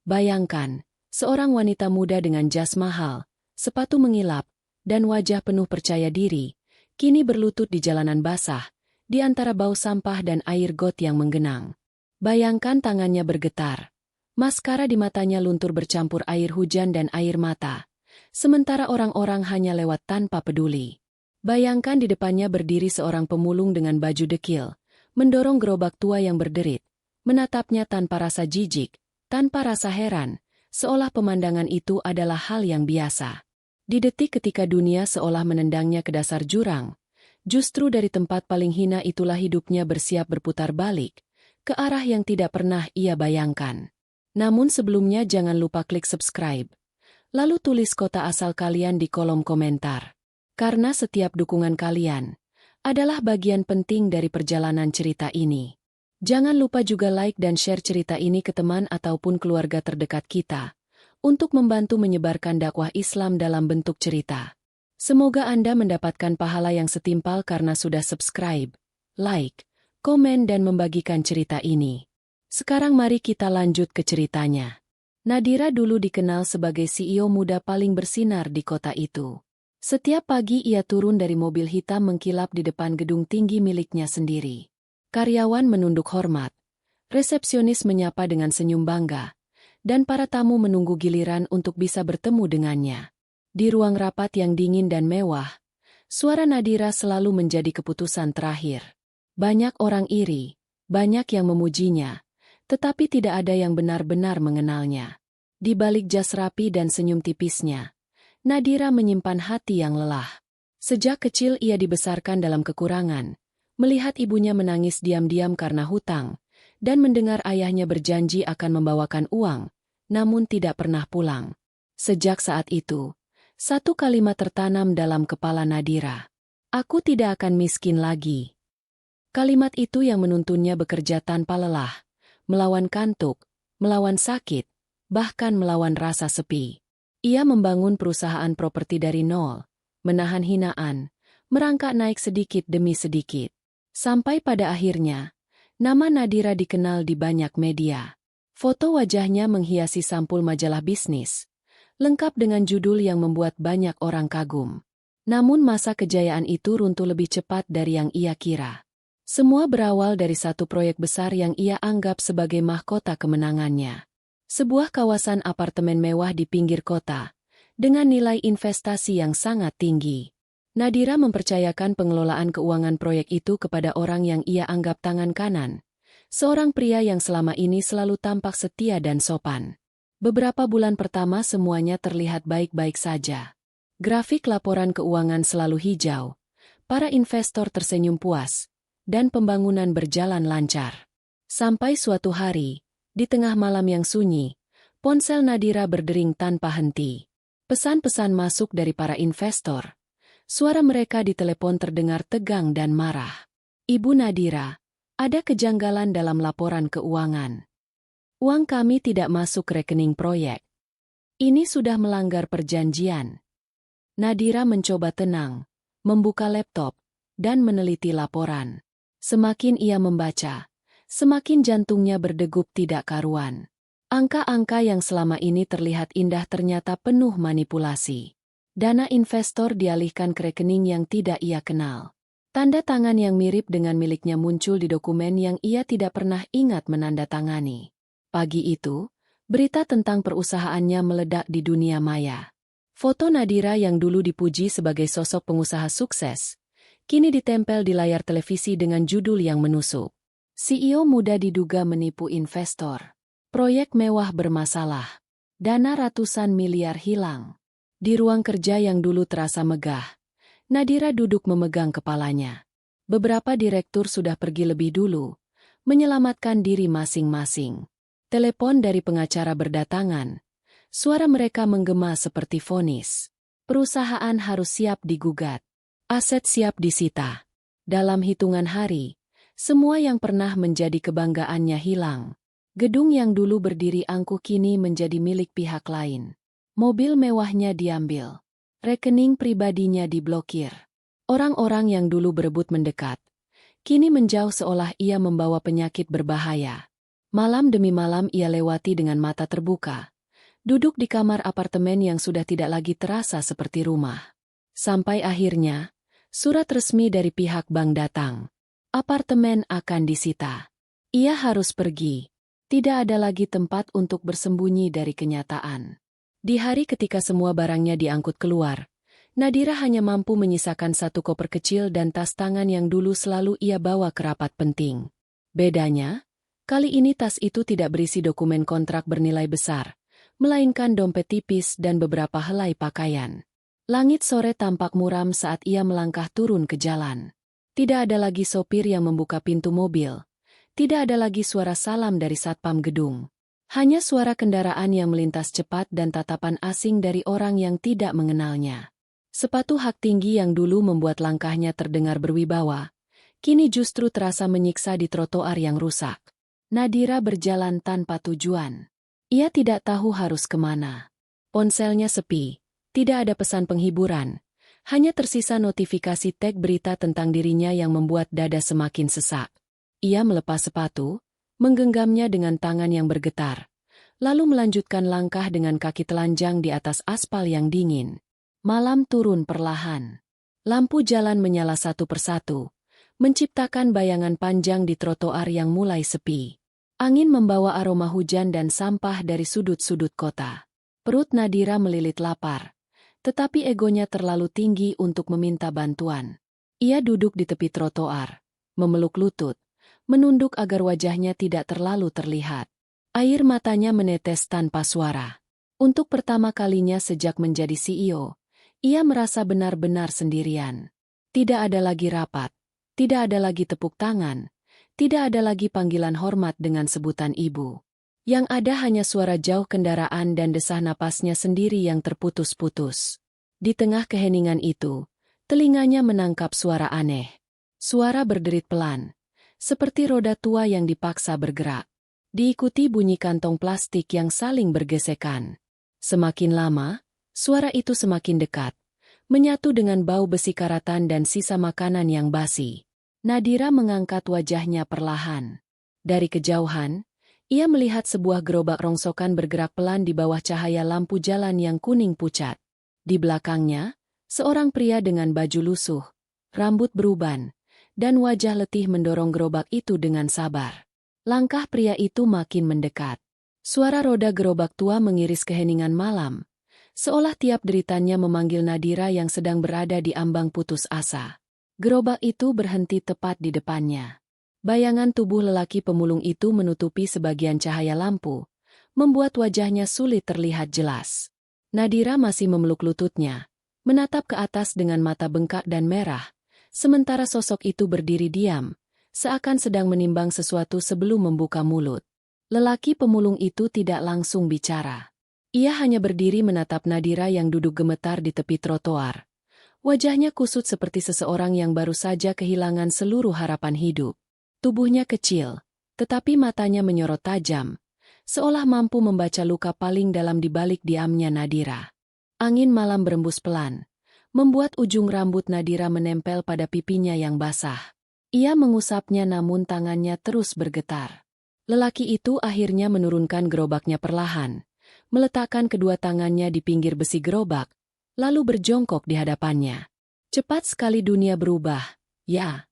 Bayangkan, seorang wanita muda dengan jas mahal, sepatu mengilap, dan wajah penuh percaya diri, kini berlutut di jalanan basah, di antara bau sampah dan air got yang menggenang. Bayangkan tangannya bergetar. Maskara di matanya luntur bercampur air hujan dan air mata. Sementara orang-orang hanya lewat tanpa peduli. Bayangkan di depannya berdiri seorang pemulung dengan baju dekil, mendorong gerobak tua yang berderit, menatapnya tanpa rasa jijik, tanpa rasa heran, seolah pemandangan itu adalah hal yang biasa. Di detik ketika dunia seolah menendangnya ke dasar jurang, justru dari tempat paling hina itulah hidupnya bersiap berputar balik, ke arah yang tidak pernah ia bayangkan. Namun sebelumnya jangan lupa klik subscribe. Lalu tulis kota asal kalian di kolom komentar. Karena setiap dukungan kalian adalah bagian penting dari perjalanan cerita ini. Jangan lupa juga like dan share cerita ini ke teman ataupun keluarga terdekat kita, untuk membantu menyebarkan dakwah Islam dalam bentuk cerita. Semoga Anda mendapatkan pahala yang setimpal karena sudah subscribe, like, komen dan membagikan cerita ini. Sekarang mari kita lanjut ke ceritanya. Nadira dulu dikenal sebagai CEO muda paling bersinar di kota itu. Setiap pagi ia turun dari mobil hitam mengkilap di depan gedung tinggi miliknya sendiri. Karyawan menunduk hormat, resepsionis menyapa dengan senyum bangga, dan para tamu menunggu giliran untuk bisa bertemu dengannya. Di ruang rapat yang dingin dan mewah, suara Nadira selalu menjadi keputusan terakhir. Banyak orang iri, banyak yang memujinya, tetapi tidak ada yang benar-benar mengenalnya. Di balik jas rapi dan senyum tipisnya, Nadira menyimpan hati yang lelah. Sejak kecil ia dibesarkan dalam kekurangan, melihat ibunya menangis diam-diam karena hutang, dan mendengar ayahnya berjanji akan membawakan uang, namun tidak pernah pulang. Sejak saat itu, satu kalimat tertanam dalam kepala Nadira. Aku tidak akan miskin lagi. Kalimat itu yang menuntunnya bekerja tanpa lelah, melawan kantuk, melawan sakit, bahkan melawan rasa sepi. Ia membangun perusahaan properti dari nol, menahan hinaan, merangkak naik sedikit demi sedikit. Sampai pada akhirnya, nama Nadira dikenal di banyak media. Foto wajahnya menghiasi sampul majalah bisnis, lengkap dengan judul yang membuat banyak orang kagum. Namun masa kejayaan itu runtuh lebih cepat dari yang ia kira. Semua berawal dari satu proyek besar yang ia anggap sebagai mahkota kemenangannya. Sebuah kawasan apartemen mewah di pinggir kota, dengan nilai investasi yang sangat tinggi. Nadira mempercayakan pengelolaan keuangan proyek itu kepada orang yang ia anggap tangan kanan, seorang pria yang selama ini selalu tampak setia dan sopan. Beberapa bulan pertama semuanya terlihat baik-baik saja. Grafik laporan keuangan selalu hijau, para investor tersenyum puas, dan pembangunan berjalan lancar. Sampai suatu hari, di tengah malam yang sunyi, ponsel Nadira berdering tanpa henti. Pesan-pesan masuk dari para investor. Suara mereka di telepon terdengar tegang dan marah. Ibu Nadira, ada kejanggalan dalam laporan keuangan. Uang kami tidak masuk rekening proyek. Ini sudah melanggar perjanjian. Nadira mencoba tenang, membuka laptop, dan meneliti laporan. Semakin ia membaca, semakin jantungnya berdegup tidak karuan. Angka-angka yang selama ini terlihat indah ternyata penuh manipulasi. Dana investor dialihkan ke rekening yang tidak ia kenal. Tanda tangan yang mirip dengan miliknya muncul di dokumen yang ia tidak pernah ingat menandatangani. Pagi itu, berita tentang perusahaannya meledak di dunia maya. Foto Nadira yang dulu dipuji sebagai sosok pengusaha sukses, kini ditempel di layar televisi dengan judul yang menusuk. CEO muda diduga menipu investor. Proyek mewah bermasalah. Dana ratusan miliar hilang. Di ruang kerja yang dulu terasa megah, Nadira duduk memegang kepalanya. Beberapa direktur sudah pergi lebih dulu, menyelamatkan diri masing-masing. Telepon dari pengacara berdatangan. Suara mereka menggema seperti vonis. Perusahaan harus siap digugat. Aset siap disita. Dalam hitungan hari, semua yang pernah menjadi kebanggaannya hilang. Gedung yang dulu berdiri angkuh kini menjadi milik pihak lain. Mobil mewahnya diambil. Rekening pribadinya diblokir. Orang-orang yang dulu berebut mendekat, kini menjauh seolah ia membawa penyakit berbahaya. Malam demi malam ia lewati dengan mata terbuka. Duduk di kamar apartemen yang sudah tidak lagi terasa seperti rumah. Sampai akhirnya, surat resmi dari pihak bank datang. Apartemen akan disita. Ia harus pergi. Tidak ada lagi tempat untuk bersembunyi dari kenyataan. Di hari ketika semua barangnya diangkut keluar, Nadira hanya mampu menyisakan satu koper kecil dan tas tangan yang dulu selalu ia bawa ke rapat penting. Bedanya, kali ini tas itu tidak berisi dokumen kontrak bernilai besar, melainkan dompet tipis dan beberapa helai pakaian. Langit sore tampak muram saat ia melangkah turun ke jalan. Tidak ada lagi sopir yang membuka pintu mobil. Tidak ada lagi suara salam dari satpam gedung. Hanya suara kendaraan yang melintas cepat dan tatapan asing dari orang yang tidak mengenalnya. Sepatu hak tinggi yang dulu membuat langkahnya terdengar berwibawa, kini justru terasa menyiksa di trotoar yang rusak. Nadira berjalan tanpa tujuan. Ia tidak tahu harus kemana. Ponselnya sepi, tidak ada pesan penghiburan. Hanya tersisa notifikasi tag berita tentang dirinya yang membuat dada semakin sesak. Ia melepas sepatu, menggenggamnya dengan tangan yang bergetar, lalu melanjutkan langkah dengan kaki telanjang di atas aspal yang dingin. Malam turun perlahan. Lampu jalan menyala satu persatu, menciptakan bayangan panjang di trotoar yang mulai sepi. Angin membawa aroma hujan dan sampah dari sudut-sudut kota. Perut Nadira melilit lapar. Tetapi egonya terlalu tinggi untuk meminta bantuan. Ia duduk di tepi trotoar, memeluk lutut, menunduk agar wajahnya tidak terlalu terlihat. Air matanya menetes tanpa suara. Untuk pertama kalinya sejak menjadi CEO, ia merasa benar-benar sendirian. Tidak ada lagi rapat, tidak ada lagi tepuk tangan, tidak ada lagi panggilan hormat dengan sebutan ibu. Yang ada hanya suara jauh kendaraan dan desah napasnya sendiri yang terputus-putus. Di tengah keheningan itu, telinganya menangkap suara aneh. Suara berderit pelan, seperti roda tua yang dipaksa bergerak. Diikuti bunyi kantong plastik yang saling bergesekan. Semakin lama, suara itu semakin dekat, menyatu dengan bau besi karatan dan sisa makanan yang basi. Nadira mengangkat wajahnya perlahan. Dari kejauhan, ia melihat sebuah gerobak rongsokan bergerak pelan di bawah cahaya lampu jalan yang kuning pucat. Di belakangnya, seorang pria dengan baju lusuh, rambut beruban, dan wajah letih mendorong gerobak itu dengan sabar. Langkah pria itu makin mendekat. Suara roda gerobak tua mengiris keheningan malam, seolah tiap deritannya memanggil Nadira yang sedang berada di ambang putus asa. Gerobak itu berhenti tepat di depannya. Bayangan tubuh lelaki pemulung itu menutupi sebagian cahaya lampu, membuat wajahnya sulit terlihat jelas. Nadira masih memeluk lututnya, menatap ke atas dengan mata bengkak dan merah, sementara sosok itu berdiri diam, seakan sedang menimbang sesuatu sebelum membuka mulut. Lelaki pemulung itu tidak langsung bicara. Ia hanya berdiri menatap Nadira yang duduk gemetar di tepi trotoar. Wajahnya kusut seperti seseorang yang baru saja kehilangan seluruh harapan hidup. Tubuhnya kecil, tetapi matanya menyorot tajam, seolah mampu membaca luka paling dalam di balik diamnya Nadira. Angin malam berembus pelan, membuat ujung rambut Nadira menempel pada pipinya yang basah. Ia mengusapnya namun tangannya terus bergetar. Lelaki itu akhirnya menurunkan gerobaknya perlahan, meletakkan kedua tangannya di pinggir besi gerobak, lalu berjongkok di hadapannya. Cepat sekali dunia berubah, ya.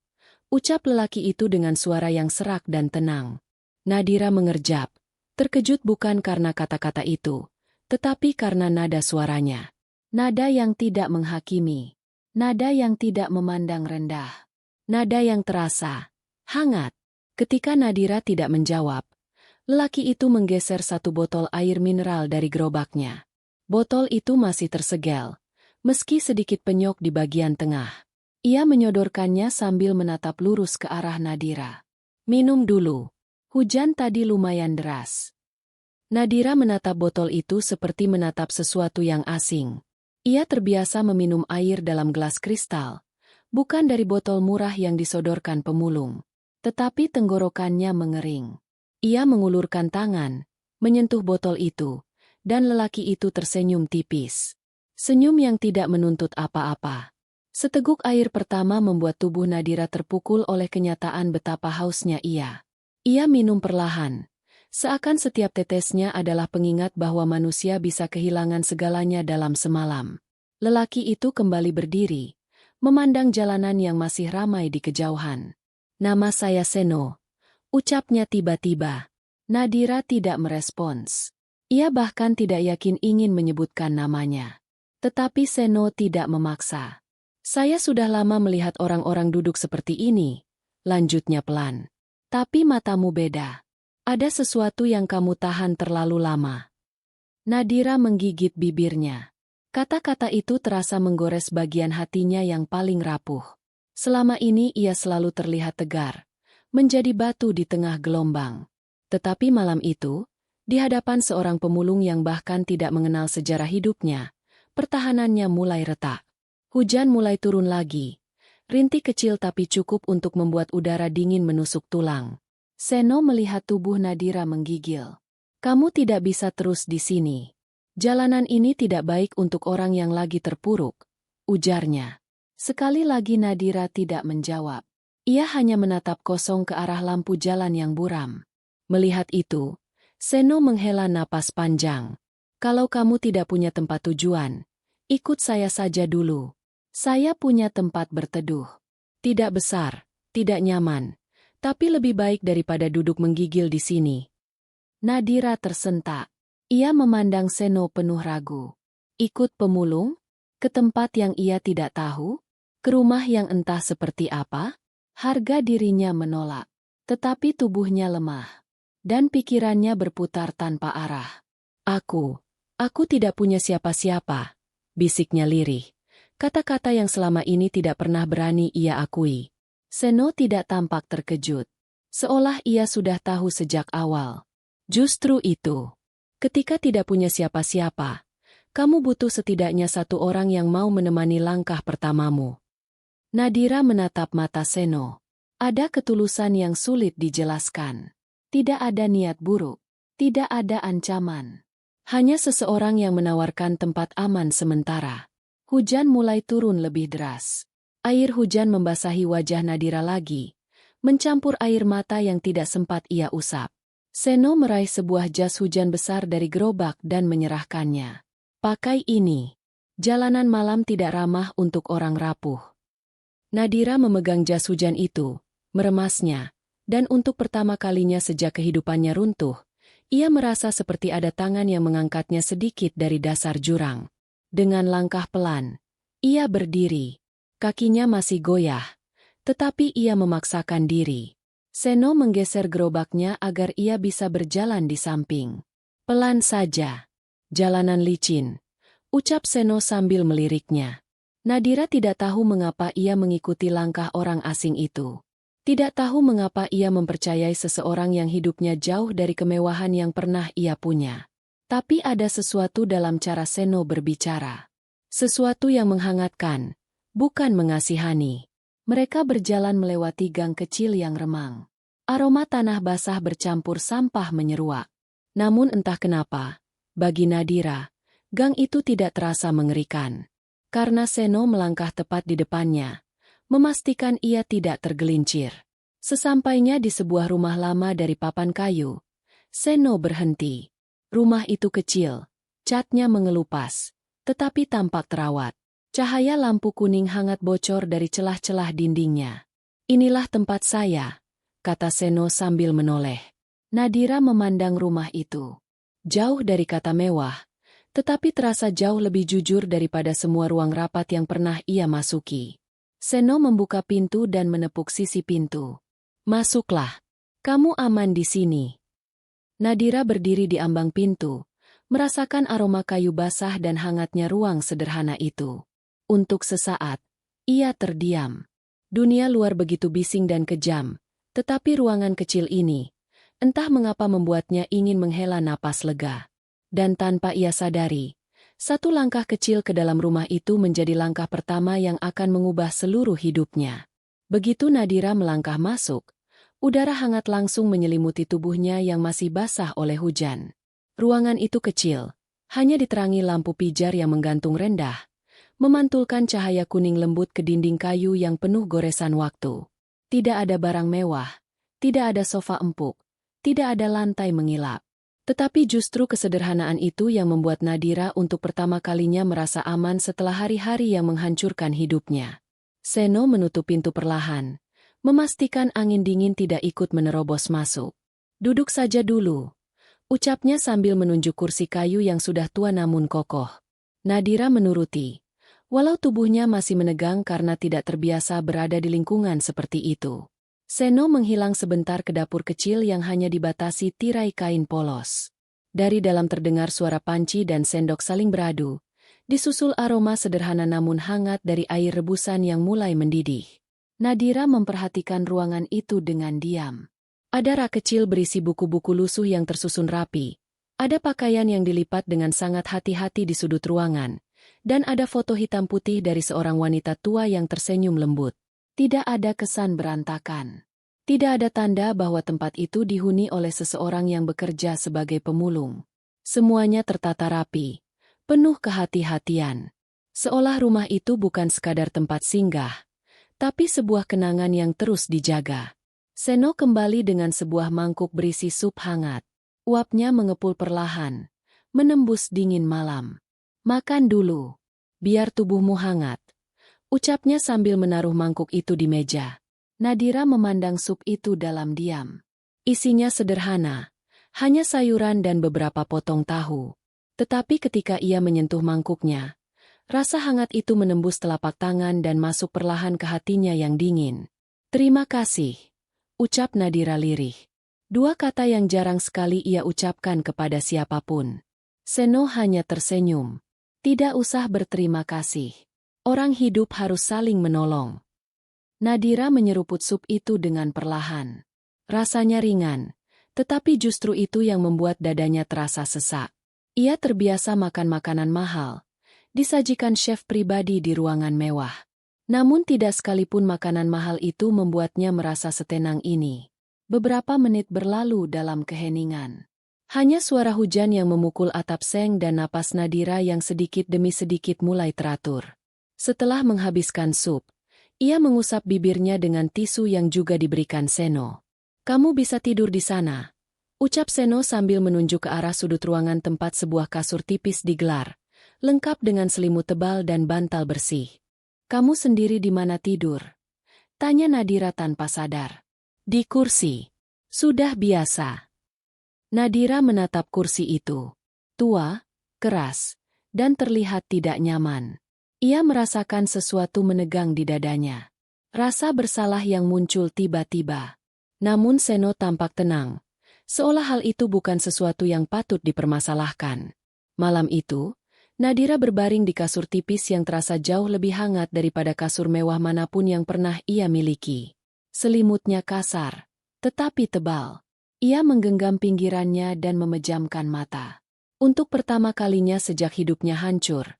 Ucap lelaki itu dengan suara yang serak dan tenang. Nadira mengerjap, terkejut bukan karena kata-kata itu, tetapi karena nada suaranya. Nada yang tidak menghakimi, nada yang tidak memandang rendah, nada yang terasa hangat. Ketika Nadira tidak menjawab, lelaki itu menggeser satu botol air mineral dari gerobaknya. Botol itu masih tersegel, meski sedikit penyok di bagian tengah. Ia menyodorkannya sambil menatap lurus ke arah Nadira. Minum dulu. Hujan tadi lumayan deras. Nadira menatap botol itu seperti menatap sesuatu yang asing. Ia terbiasa meminum air dalam gelas kristal, bukan dari botol murah yang disodorkan pemulung. Tetapi tenggorokannya mengering. Ia mengulurkan tangan, menyentuh botol itu, dan lelaki itu tersenyum tipis. Senyum yang tidak menuntut apa-apa. Seteguk air pertama membuat tubuh Nadira terpukul oleh kenyataan betapa hausnya ia. Ia minum perlahan, Seakan setiap tetesnya adalah pengingat bahwa manusia bisa kehilangan segalanya dalam semalam. Lelaki itu kembali berdiri, memandang jalanan yang masih ramai di kejauhan. "Nama saya Seno," ucapnya tiba-tiba. Nadira tidak merespons. Ia bahkan tidak yakin ingin menyebutkan namanya. Tetapi Seno tidak memaksa. "Saya sudah lama melihat orang-orang duduk seperti ini," lanjutnya pelan. "Tapi matamu beda. Ada sesuatu yang kamu tahan terlalu lama." Nadira menggigit bibirnya. Kata-kata itu terasa menggores bagian hatinya yang paling rapuh. Selama ini ia selalu terlihat tegar, menjadi batu di tengah gelombang. Tetapi malam itu, di hadapan seorang pemulung yang bahkan tidak mengenal sejarah hidupnya, pertahanannya mulai retak. Hujan mulai turun lagi. Rintik kecil tapi cukup untuk membuat udara dingin menusuk tulang. Seno melihat tubuh Nadira menggigil. "Kamu tidak bisa terus di sini. Jalanan ini tidak baik untuk orang yang lagi terpuruk," ujarnya. Sekali lagi Nadira tidak menjawab. Ia hanya menatap kosong ke arah lampu jalan yang buram. Melihat itu, Seno menghela napas panjang. "Kalau kamu tidak punya tempat tujuan, ikut saya saja dulu. Saya punya tempat berteduh. Tidak besar, tidak nyaman, tapi lebih baik daripada duduk menggigil di sini." Nadira tersentak. Ia memandang Seno penuh ragu. Ikut pemulung? Ke tempat yang ia tidak tahu? Ke rumah yang entah seperti apa? Harga dirinya menolak. Tetapi tubuhnya lemah. Dan pikirannya berputar tanpa arah. Aku tidak punya siapa-siapa," bisiknya lirih. Kata-kata yang selama ini tidak pernah berani ia akui. Seno tidak tampak terkejut. Seolah ia sudah tahu sejak awal. "Justru itu. Ketika tidak punya siapa-siapa, kamu butuh setidaknya satu orang yang mau menemani langkah pertamamu." Nadira menatap mata Seno. Ada ketulusan yang sulit dijelaskan. Tidak ada niat buruk. Tidak ada ancaman. Hanya seseorang yang menawarkan tempat aman sementara. Hujan mulai turun lebih deras. Air hujan membasahi wajah Nadira lagi, mencampur air mata yang tidak sempat ia usap. Seno meraih sebuah jas hujan besar dari gerobak dan menyerahkannya. "Pakai ini. Jalanan malam tidak ramah untuk orang rapuh." Nadira memegang jas hujan itu, meremasnya, dan untuk pertama kalinya sejak kehidupannya runtuh, ia merasa seperti ada tangan yang mengangkatnya sedikit dari dasar jurang. Dengan langkah pelan, ia berdiri. Kakinya masih goyah, tetapi ia memaksakan diri. Seno menggeser gerobaknya agar ia bisa berjalan di samping. "Pelan saja. Jalanan licin," ucap Seno sambil meliriknya. Nadira tidak tahu mengapa ia mengikuti langkah orang asing itu. Tidak tahu mengapa ia mempercayai seseorang yang hidupnya jauh dari kemewahan yang pernah ia punya. Tapi ada sesuatu dalam cara Seno berbicara. Sesuatu yang menghangatkan, bukan mengasihani. Mereka berjalan melewati gang kecil yang remang. Aroma tanah basah bercampur sampah menyeruak. Namun entah kenapa, bagi Nadira, gang itu tidak terasa mengerikan. Karena Seno melangkah tepat di depannya, memastikan ia tidak tergelincir. Sesampainya di sebuah rumah lama dari papan kayu, Seno berhenti. Rumah itu kecil, catnya mengelupas, tetapi tampak terawat. Cahaya lampu kuning hangat bocor dari celah-celah dindingnya. "Inilah tempat saya," kata Seno sambil menoleh. Nadira memandang rumah itu. Jauh dari kata mewah, tetapi terasa jauh lebih jujur daripada semua ruang rapat yang pernah ia masuki. Seno membuka pintu dan menepuk sisi pintu. "Masuklah. Kamu aman di sini." Nadira berdiri di ambang pintu, merasakan aroma kayu basah dan hangatnya ruang sederhana itu. Untuk sesaat, ia terdiam. Dunia luar begitu bising dan kejam, tetapi ruangan kecil ini, entah mengapa membuatnya ingin menghela napas lega. Dan tanpa ia sadari, satu langkah kecil ke dalam rumah itu menjadi langkah pertama yang akan mengubah seluruh hidupnya. Begitu Nadira melangkah masuk, udara hangat langsung menyelimuti tubuhnya yang masih basah oleh hujan. Ruangan itu kecil, hanya diterangi lampu pijar yang menggantung rendah, memantulkan cahaya kuning lembut ke dinding kayu yang penuh goresan waktu. Tidak ada barang mewah, tidak ada sofa empuk, tidak ada lantai mengilap. Tetapi justru kesederhanaan itu yang membuat Nadira untuk pertama kalinya merasa aman setelah hari-hari yang menghancurkan hidupnya. Seno menutup pintu perlahan, memastikan angin dingin tidak ikut menerobos masuk. "Duduk saja dulu," ucapnya sambil menunjuk kursi kayu yang sudah tua namun kokoh. Nadira menuruti, walau tubuhnya masih menegang karena tidak terbiasa berada di lingkungan seperti itu. Seno menghilang sebentar ke dapur kecil yang hanya dibatasi tirai kain polos. Dari dalam terdengar suara panci dan sendok saling beradu, disusul aroma sederhana namun hangat dari air rebusan yang mulai mendidih. Nadira memperhatikan ruangan itu dengan diam. Ada rak kecil berisi buku-buku lusuh yang tersusun rapi, ada pakaian yang dilipat dengan sangat hati-hati di sudut ruangan, dan ada foto hitam putih dari seorang wanita tua yang tersenyum lembut. Tidak ada kesan berantakan. Tidak ada tanda bahwa tempat itu dihuni oleh seseorang yang bekerja sebagai pemulung. Semuanya tertata rapi, penuh kehati-hatian. Seolah rumah itu bukan sekadar tempat singgah, tapi sebuah kenangan yang terus dijaga. Seno kembali dengan sebuah mangkuk berisi sup hangat. Uapnya mengepul perlahan, menembus dingin malam. "Makan dulu, biar tubuhmu hangat," ucapnya sambil menaruh mangkuk itu di meja. Nadira memandang sup itu dalam diam. Isinya sederhana, hanya sayuran dan beberapa potong tahu. Tetapi ketika ia menyentuh mangkuknya, rasa hangat itu menembus telapak tangan dan masuk perlahan ke hatinya yang dingin. "Terima kasih," ucap Nadira lirih. Dua kata yang jarang sekali ia ucapkan kepada siapapun. Seno hanya tersenyum. "Tidak usah berterima kasih. Orang hidup harus saling menolong." Nadira menyeruput sup itu dengan perlahan. Rasanya ringan, tetapi justru itu yang membuat dadanya terasa sesak. Ia terbiasa makan makanan mahal, disajikan chef pribadi di ruangan mewah. Namun tidak sekalipun makanan mahal itu membuatnya merasa setenang ini. Beberapa menit berlalu dalam keheningan. Hanya suara hujan yang memukul atap seng dan napas Nadira yang sedikit demi sedikit mulai teratur. Setelah menghabiskan sup, ia mengusap bibirnya dengan tisu yang juga diberikan Seno. "Kamu bisa tidur di sana," ucap Seno sambil menunjuk ke arah sudut ruangan tempat sebuah kasur tipis digelar, lengkap dengan selimut tebal dan bantal bersih. "Kamu sendiri di mana tidur?" tanya Nadira tanpa sadar. "Di kursi." "Sudah biasa." Nadira menatap kursi itu. Tua, keras, dan terlihat tidak nyaman. Ia merasakan sesuatu menegang di dadanya. Rasa bersalah yang muncul tiba-tiba. Namun Seno tampak tenang, seolah hal itu bukan sesuatu yang patut dipermasalahkan. Malam itu, Nadira berbaring di kasur tipis yang terasa jauh lebih hangat daripada kasur mewah manapun yang pernah ia miliki. Selimutnya kasar, tetapi tebal. Ia menggenggam pinggirannya dan memejamkan mata. Untuk pertama kalinya sejak hidupnya hancur,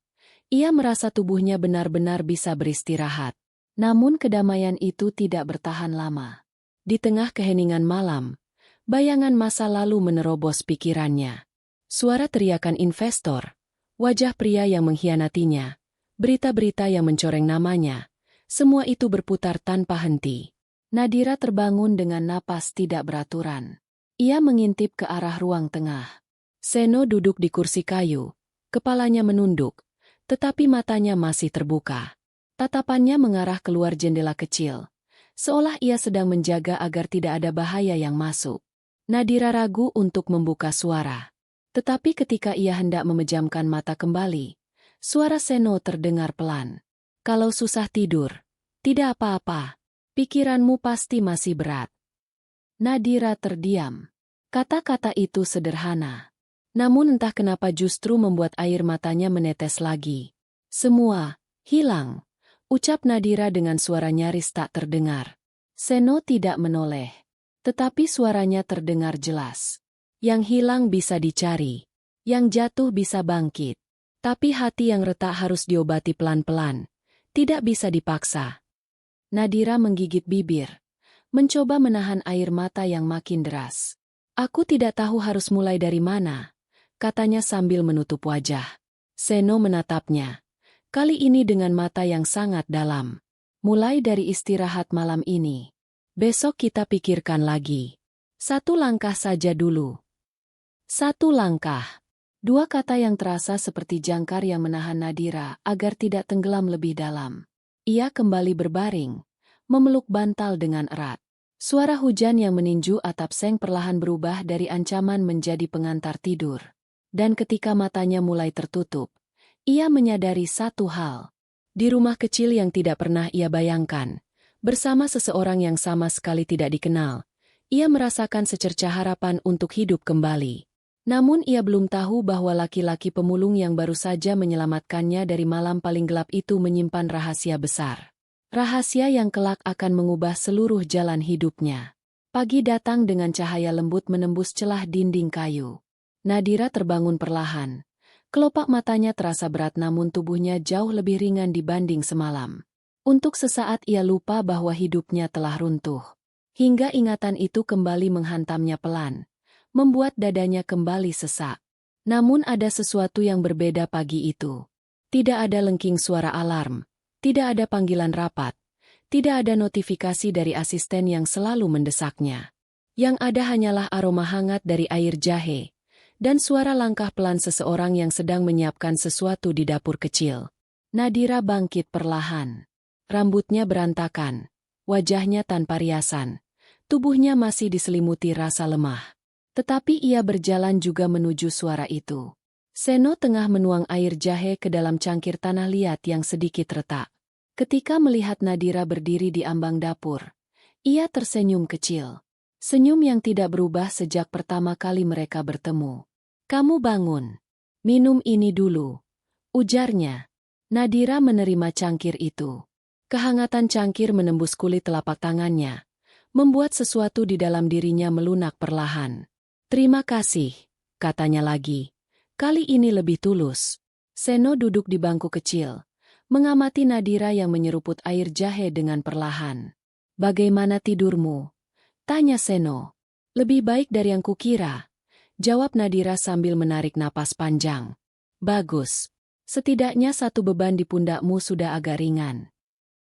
ia merasa tubuhnya benar-benar bisa beristirahat. Namun kedamaian itu tidak bertahan lama. Di tengah keheningan malam, bayangan masa lalu menerobos pikirannya. Suara teriakan investor, wajah pria yang mengkhianatinya, berita-berita yang mencoreng namanya, semua itu berputar tanpa henti. Nadira terbangun dengan napas tidak beraturan. Ia mengintip ke arah ruang tengah. Seno duduk di kursi kayu, kepalanya menunduk, tetapi matanya masih terbuka. Tatapannya mengarah keluar jendela kecil, seolah ia sedang menjaga agar tidak ada bahaya yang masuk. Nadira ragu untuk membuka suara. Tetapi ketika ia hendak memejamkan mata kembali, suara Seno terdengar pelan. "Kalau susah tidur, tidak apa-apa. Pikiranmu pasti masih berat." Nadira terdiam. Kata-kata itu sederhana. Namun entah kenapa justru membuat air matanya menetes lagi. "Semua hilang," ucap Nadira dengan suara nyaris tak terdengar. Seno tidak menoleh, tetapi suaranya terdengar jelas. "Yang hilang bisa dicari, yang jatuh bisa bangkit. Tapi hati yang retak harus diobati pelan-pelan, tidak bisa dipaksa." Nadira menggigit bibir, mencoba menahan air mata yang makin deras. "Aku tidak tahu harus mulai dari mana," katanya sambil menutup wajah. Seno menatapnya, kali ini dengan mata yang sangat dalam. "Mulai dari istirahat malam ini. Besok kita pikirkan lagi." Satu langkah saja dulu. Satu langkah. Dua kata yang terasa seperti jangkar yang menahan Nadira agar tidak tenggelam lebih dalam. Ia kembali berbaring, memeluk bantal dengan erat. Suara hujan yang meninju atap seng perlahan berubah dari ancaman menjadi pengantar tidur. Dan ketika matanya mulai tertutup, ia menyadari satu hal. Di rumah kecil yang tidak pernah ia bayangkan, bersama seseorang yang sama sekali tidak dikenal, ia merasakan secercah harapan untuk hidup kembali. Namun ia belum tahu bahwa laki-laki pemulung yang baru saja menyelamatkannya dari malam paling gelap itu menyimpan rahasia besar. Rahasia yang kelak akan mengubah seluruh jalan hidupnya. Pagi datang dengan cahaya lembut menembus celah dinding kayu. Nadira terbangun perlahan. Kelopak matanya terasa berat namun tubuhnya jauh lebih ringan dibanding semalam. Untuk sesaat ia lupa bahwa hidupnya telah runtuh. Hingga ingatan itu kembali menghantamnya pelan, membuat dadanya kembali sesak. Namun ada sesuatu yang berbeda pagi itu. Tidak ada lengking suara alarm, tidak ada panggilan rapat, tidak ada notifikasi dari asisten yang selalu mendesaknya. Yang ada hanyalah aroma hangat dari air jahe, dan suara langkah pelan seseorang yang sedang menyiapkan sesuatu di dapur kecil. Nadira bangkit perlahan. Rambutnya berantakan, wajahnya tanpa riasan, tubuhnya masih diselimuti rasa lemah. Tetapi ia berjalan juga menuju suara itu. Seno tengah menuang air jahe ke dalam cangkir tanah liat yang sedikit retak. Ketika melihat Nadira berdiri di ambang dapur, ia tersenyum kecil. Senyum yang tidak berubah sejak pertama kali mereka bertemu. "Kamu bangun. Minum ini dulu," ujarnya. Nadira menerima cangkir itu. Kehangatan cangkir menembus kulit telapak tangannya, membuat sesuatu di dalam dirinya melunak perlahan. "Terima kasih," katanya lagi. Kali ini lebih tulus. Seno duduk di bangku kecil, mengamati Nadira yang menyeruput air jahe dengan perlahan. "Bagaimana tidurmu?" tanya Seno. "Lebih baik dari yang kukira," jawab Nadira sambil menarik napas panjang. "Bagus. Setidaknya satu beban di pundakmu sudah agak ringan."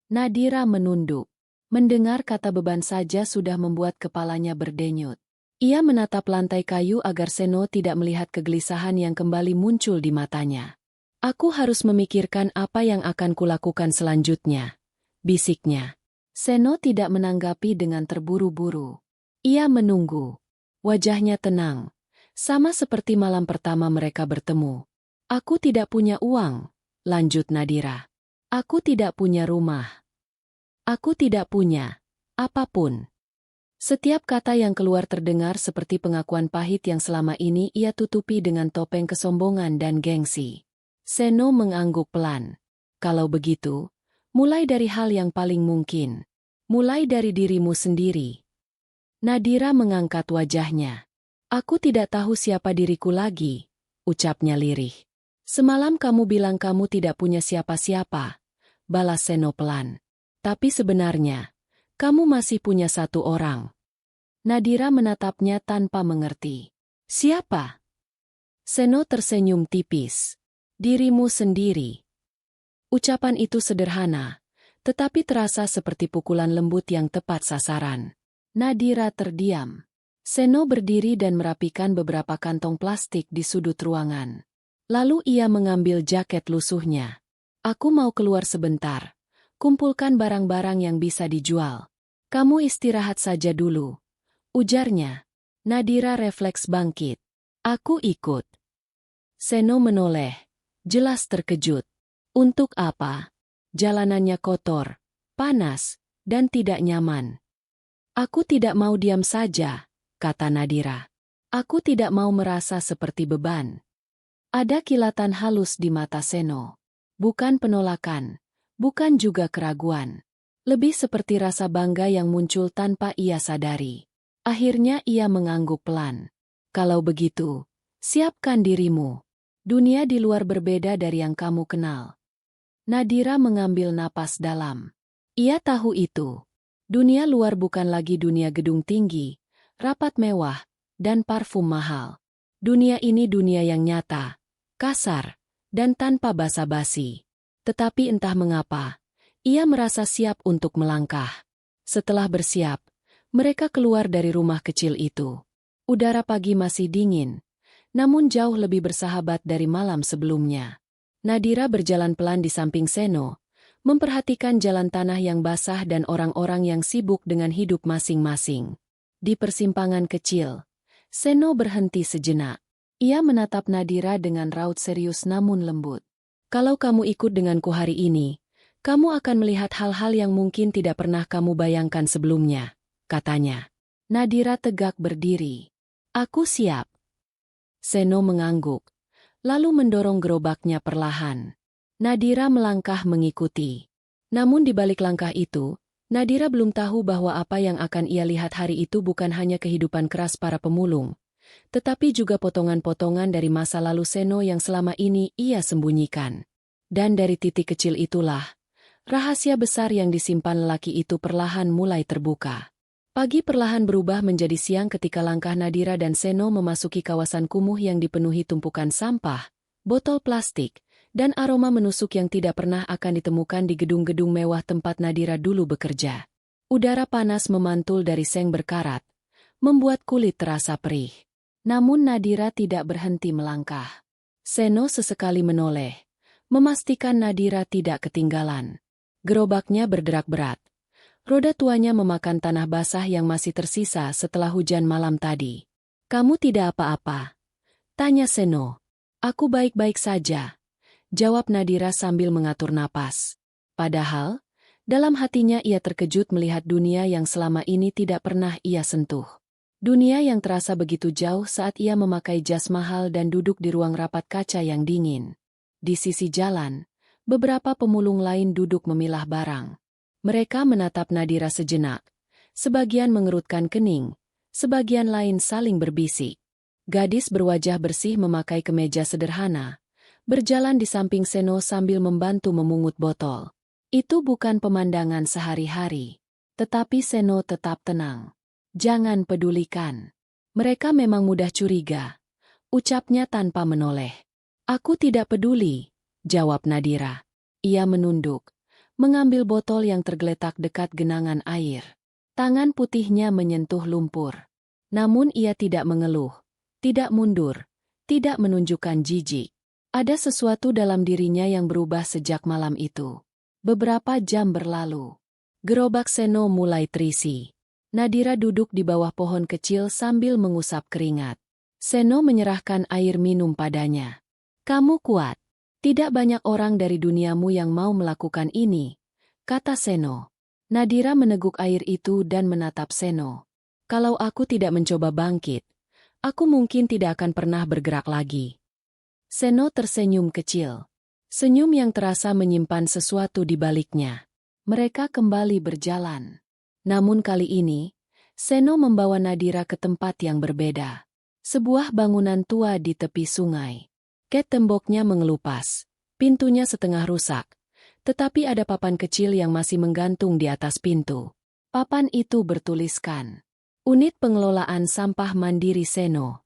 Nadira menunduk. Mendengar kata beban saja sudah membuat kepalanya berdenyut. Ia menatap lantai kayu agar Seno tidak melihat kegelisahan yang kembali muncul di matanya. "Aku harus memikirkan apa yang akan kulakukan selanjutnya," bisiknya. Seno tidak menanggapi dengan terburu-buru. Ia menunggu. Wajahnya tenang, sama seperti malam pertama mereka bertemu. "Aku tidak punya uang," lanjut Nadira. "Aku tidak punya rumah. Aku tidak punya apapun." Setiap kata yang keluar terdengar seperti pengakuan pahit yang selama ini ia tutupi dengan topeng kesombongan dan gengsi. Seno mengangguk pelan. "Kalau begitu, mulai dari hal yang paling mungkin. Mulai dari dirimu sendiri." Nadira mengangkat wajahnya. "Aku tidak tahu siapa diriku lagi," ucapnya lirih. "Semalam kamu bilang kamu tidak punya siapa-siapa," balas Seno pelan. "Tapi sebenarnya, kamu masih punya satu orang." Nadira menatapnya tanpa mengerti. "Siapa?" Seno tersenyum tipis. "Dirimu sendiri." Ucapan itu sederhana, tetapi terasa seperti pukulan lembut yang tepat sasaran. Nadira terdiam. Seno berdiri dan merapikan beberapa kantong plastik di sudut ruangan. Lalu ia mengambil jaket lusuhnya. "Aku mau keluar sebentar. Kumpulkan barang-barang yang bisa dijual. Kamu istirahat saja dulu," ujarnya. Nadira refleks bangkit. "Aku ikut." Seno menoleh, jelas terkejut. "Untuk apa? Jalanannya kotor, panas, dan tidak nyaman." "Aku tidak mau diam saja," kata Nadira. "Aku tidak mau merasa seperti beban." Ada kilatan halus di mata Seno. Bukan penolakan, bukan juga keraguan. Lebih seperti rasa bangga yang muncul tanpa ia sadari. Akhirnya ia mengangguk pelan. "Kalau begitu, siapkan dirimu. Dunia di luar berbeda dari yang kamu kenal." Nadira mengambil napas dalam. Ia tahu itu. Dunia luar bukan lagi dunia gedung tinggi, rapat mewah, dan parfum mahal. Dunia ini dunia yang nyata, kasar, dan tanpa basa-basi. Tetapi entah mengapa, ia merasa siap untuk melangkah. Setelah bersiap, Mereka keluar dari rumah kecil itu. Udara pagi masih dingin, namun jauh lebih bersahabat dari malam sebelumnya. Nadira berjalan pelan di samping Seno, memperhatikan jalan tanah yang basah dan orang-orang yang sibuk dengan hidup masing-masing. Di persimpangan kecil, Seno berhenti sejenak. Ia menatap Nadira dengan raut serius namun lembut. Kalau kamu ikut denganku hari ini, kamu akan melihat hal-hal yang mungkin tidak pernah kamu bayangkan sebelumnya, katanya. Nadira tegak berdiri. Aku siap. Seno mengangguk, lalu mendorong gerobaknya perlahan. Nadira melangkah mengikuti. Namun di balik langkah itu, Nadira belum tahu bahwa apa yang akan ia lihat hari itu bukan hanya kehidupan keras para pemulung, tetapi juga potongan-potongan dari masa lalu Seno yang selama ini ia sembunyikan. Dan dari titik kecil itulah, rahasia besar yang disimpan lelaki itu perlahan mulai terbuka. Pagi perlahan berubah menjadi siang ketika langkah Nadira dan Seno memasuki kawasan kumuh yang dipenuhi tumpukan sampah, botol plastik, dan aroma menusuk yang tidak pernah akan ditemukan di gedung-gedung mewah tempat Nadira dulu bekerja. Udara panas memantul dari seng berkarat, membuat kulit terasa perih. Namun Nadira tidak berhenti melangkah. Seno sesekali menoleh, memastikan Nadira tidak ketinggalan. Gerobaknya berderak berat. Roda tuanya memakan tanah basah yang masih tersisa setelah hujan malam tadi. Kamu tidak apa-apa? Tanya Seno. Aku baik-baik saja, jawab Nadira sambil mengatur napas. Padahal, dalam hatinya ia terkejut melihat dunia yang selama ini tidak pernah ia sentuh. Dunia yang terasa begitu jauh saat ia memakai jas mahal dan duduk di ruang rapat kaca yang dingin. Di sisi jalan, beberapa pemulung lain duduk memilah barang. Mereka menatap Nadira sejenak. Sebagian mengerutkan kening, sebagian lain saling berbisik. Gadis berwajah bersih memakai kemeja sederhana, berjalan di samping Seno sambil membantu memungut botol. Itu bukan pemandangan sehari-hari. Tetapi Seno tetap tenang. Jangan pedulikan. Mereka memang mudah curiga, ucapnya tanpa menoleh. Aku tidak peduli, jawab Nadira. Ia menunduk, mengambil botol yang tergeletak dekat genangan air. Tangan putihnya menyentuh lumpur. Namun ia tidak mengeluh, tidak mundur, tidak menunjukkan jijik. Ada sesuatu dalam dirinya yang berubah sejak malam itu. Beberapa jam berlalu. Gerobak Seno mulai terisi. Nadira duduk di bawah pohon kecil sambil mengusap keringat. Seno menyerahkan air minum padanya. Kamu kuat. Tidak banyak orang dari duniamu yang mau melakukan ini, kata Seno. Nadira meneguk air itu dan menatap Seno. Kalau aku tidak mencoba bangkit, aku mungkin tidak akan pernah bergerak lagi. Seno tersenyum kecil. Senyum yang terasa menyimpan sesuatu di baliknya. Mereka kembali berjalan. Namun kali ini, Seno membawa Nadira ke tempat yang berbeda. Sebuah bangunan tua di tepi sungai. Temboknya mengelupas, pintunya setengah rusak, tetapi ada papan kecil yang masih menggantung di atas pintu. Papan itu bertuliskan, Unit Pengelolaan Sampah Mandiri Seno.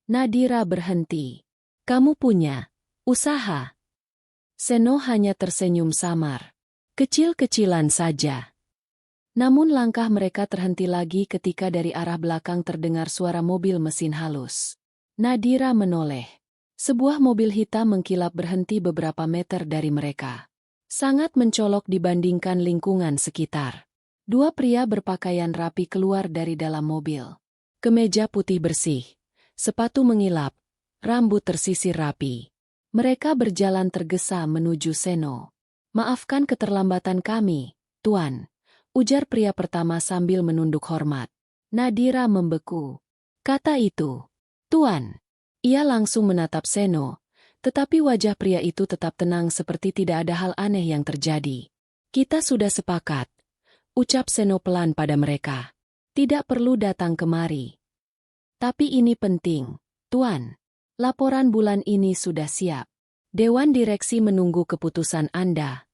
Nadira berhenti. Kamu punya usaha? Seno hanya tersenyum samar. Kecil-kecilan saja. Namun langkah mereka terhenti lagi ketika dari arah belakang terdengar suara mobil mesin halus. Nadira menoleh. Sebuah mobil hitam mengkilap berhenti beberapa meter dari mereka. Sangat mencolok dibandingkan lingkungan sekitar. Dua pria berpakaian rapi keluar dari dalam mobil. Kemeja putih bersih, sepatu mengilap, rambut tersisir rapi. Mereka berjalan tergesa menuju Seno. Maafkan keterlambatan kami, Tuan, ujar pria pertama sambil menunduk hormat. Nadira membeku. Kata itu, Tuan. Ia langsung menatap Seno, tetapi wajah pria itu tetap tenang seperti tidak ada hal aneh yang terjadi. Kita sudah sepakat, ucap Seno pelan pada mereka. Tidak perlu datang kemari. Tapi ini penting, Tuan. Laporan bulan ini sudah siap. Dewan Direksi menunggu keputusan Anda.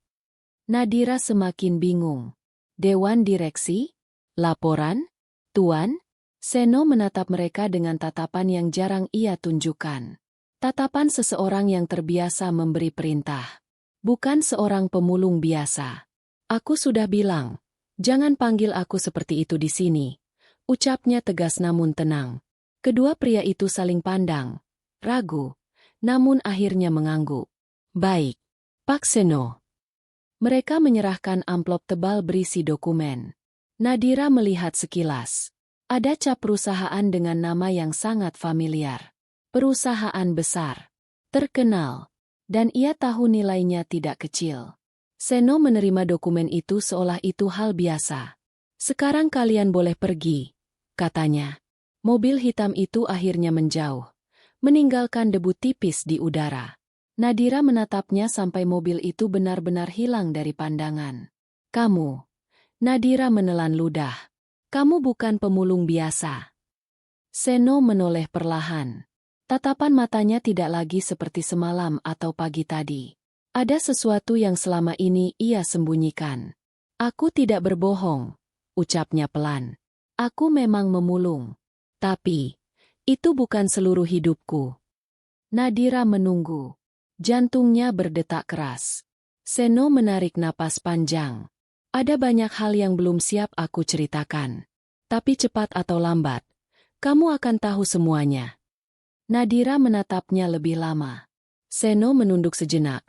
Nadira semakin bingung. Dewan Direksi? Laporan? Tuan? Seno menatap mereka dengan tatapan yang jarang ia tunjukkan. Tatapan seseorang yang terbiasa memberi perintah. Bukan seorang pemulung biasa. Aku sudah bilang, Jangan panggil aku seperti itu di sini, ucapnya tegas namun tenang. Kedua pria itu saling pandang, ragu, namun akhirnya mengangguk. Baik, Pak Seno. Mereka menyerahkan amplop tebal berisi dokumen. Nadira melihat sekilas. Ada cap perusahaan dengan nama yang sangat familiar. Perusahaan besar, terkenal, dan ia tahu nilainya tidak kecil. Seno menerima dokumen itu seolah itu hal biasa. Sekarang kalian boleh pergi, katanya. Mobil hitam itu akhirnya menjauh, meninggalkan debu tipis di udara. Nadira menatapnya sampai mobil itu benar-benar hilang dari pandangan. Kamu, Nadira menelan ludah. Kamu bukan pemulung biasa. Seno menoleh perlahan. Tatapan matanya tidak lagi seperti semalam atau pagi tadi. Ada sesuatu yang selama ini ia sembunyikan. Aku tidak berbohong, ucapnya pelan. Aku memang memulung. Tapi, itu bukan seluruh hidupku. Nadira menunggu. Jantungnya berdetak keras. Seno menarik napas panjang. Ada banyak hal yang belum siap aku ceritakan. Tapi cepat atau lambat, kamu akan tahu semuanya. Nadira menatapnya lebih lama. Seno menunduk sejenak,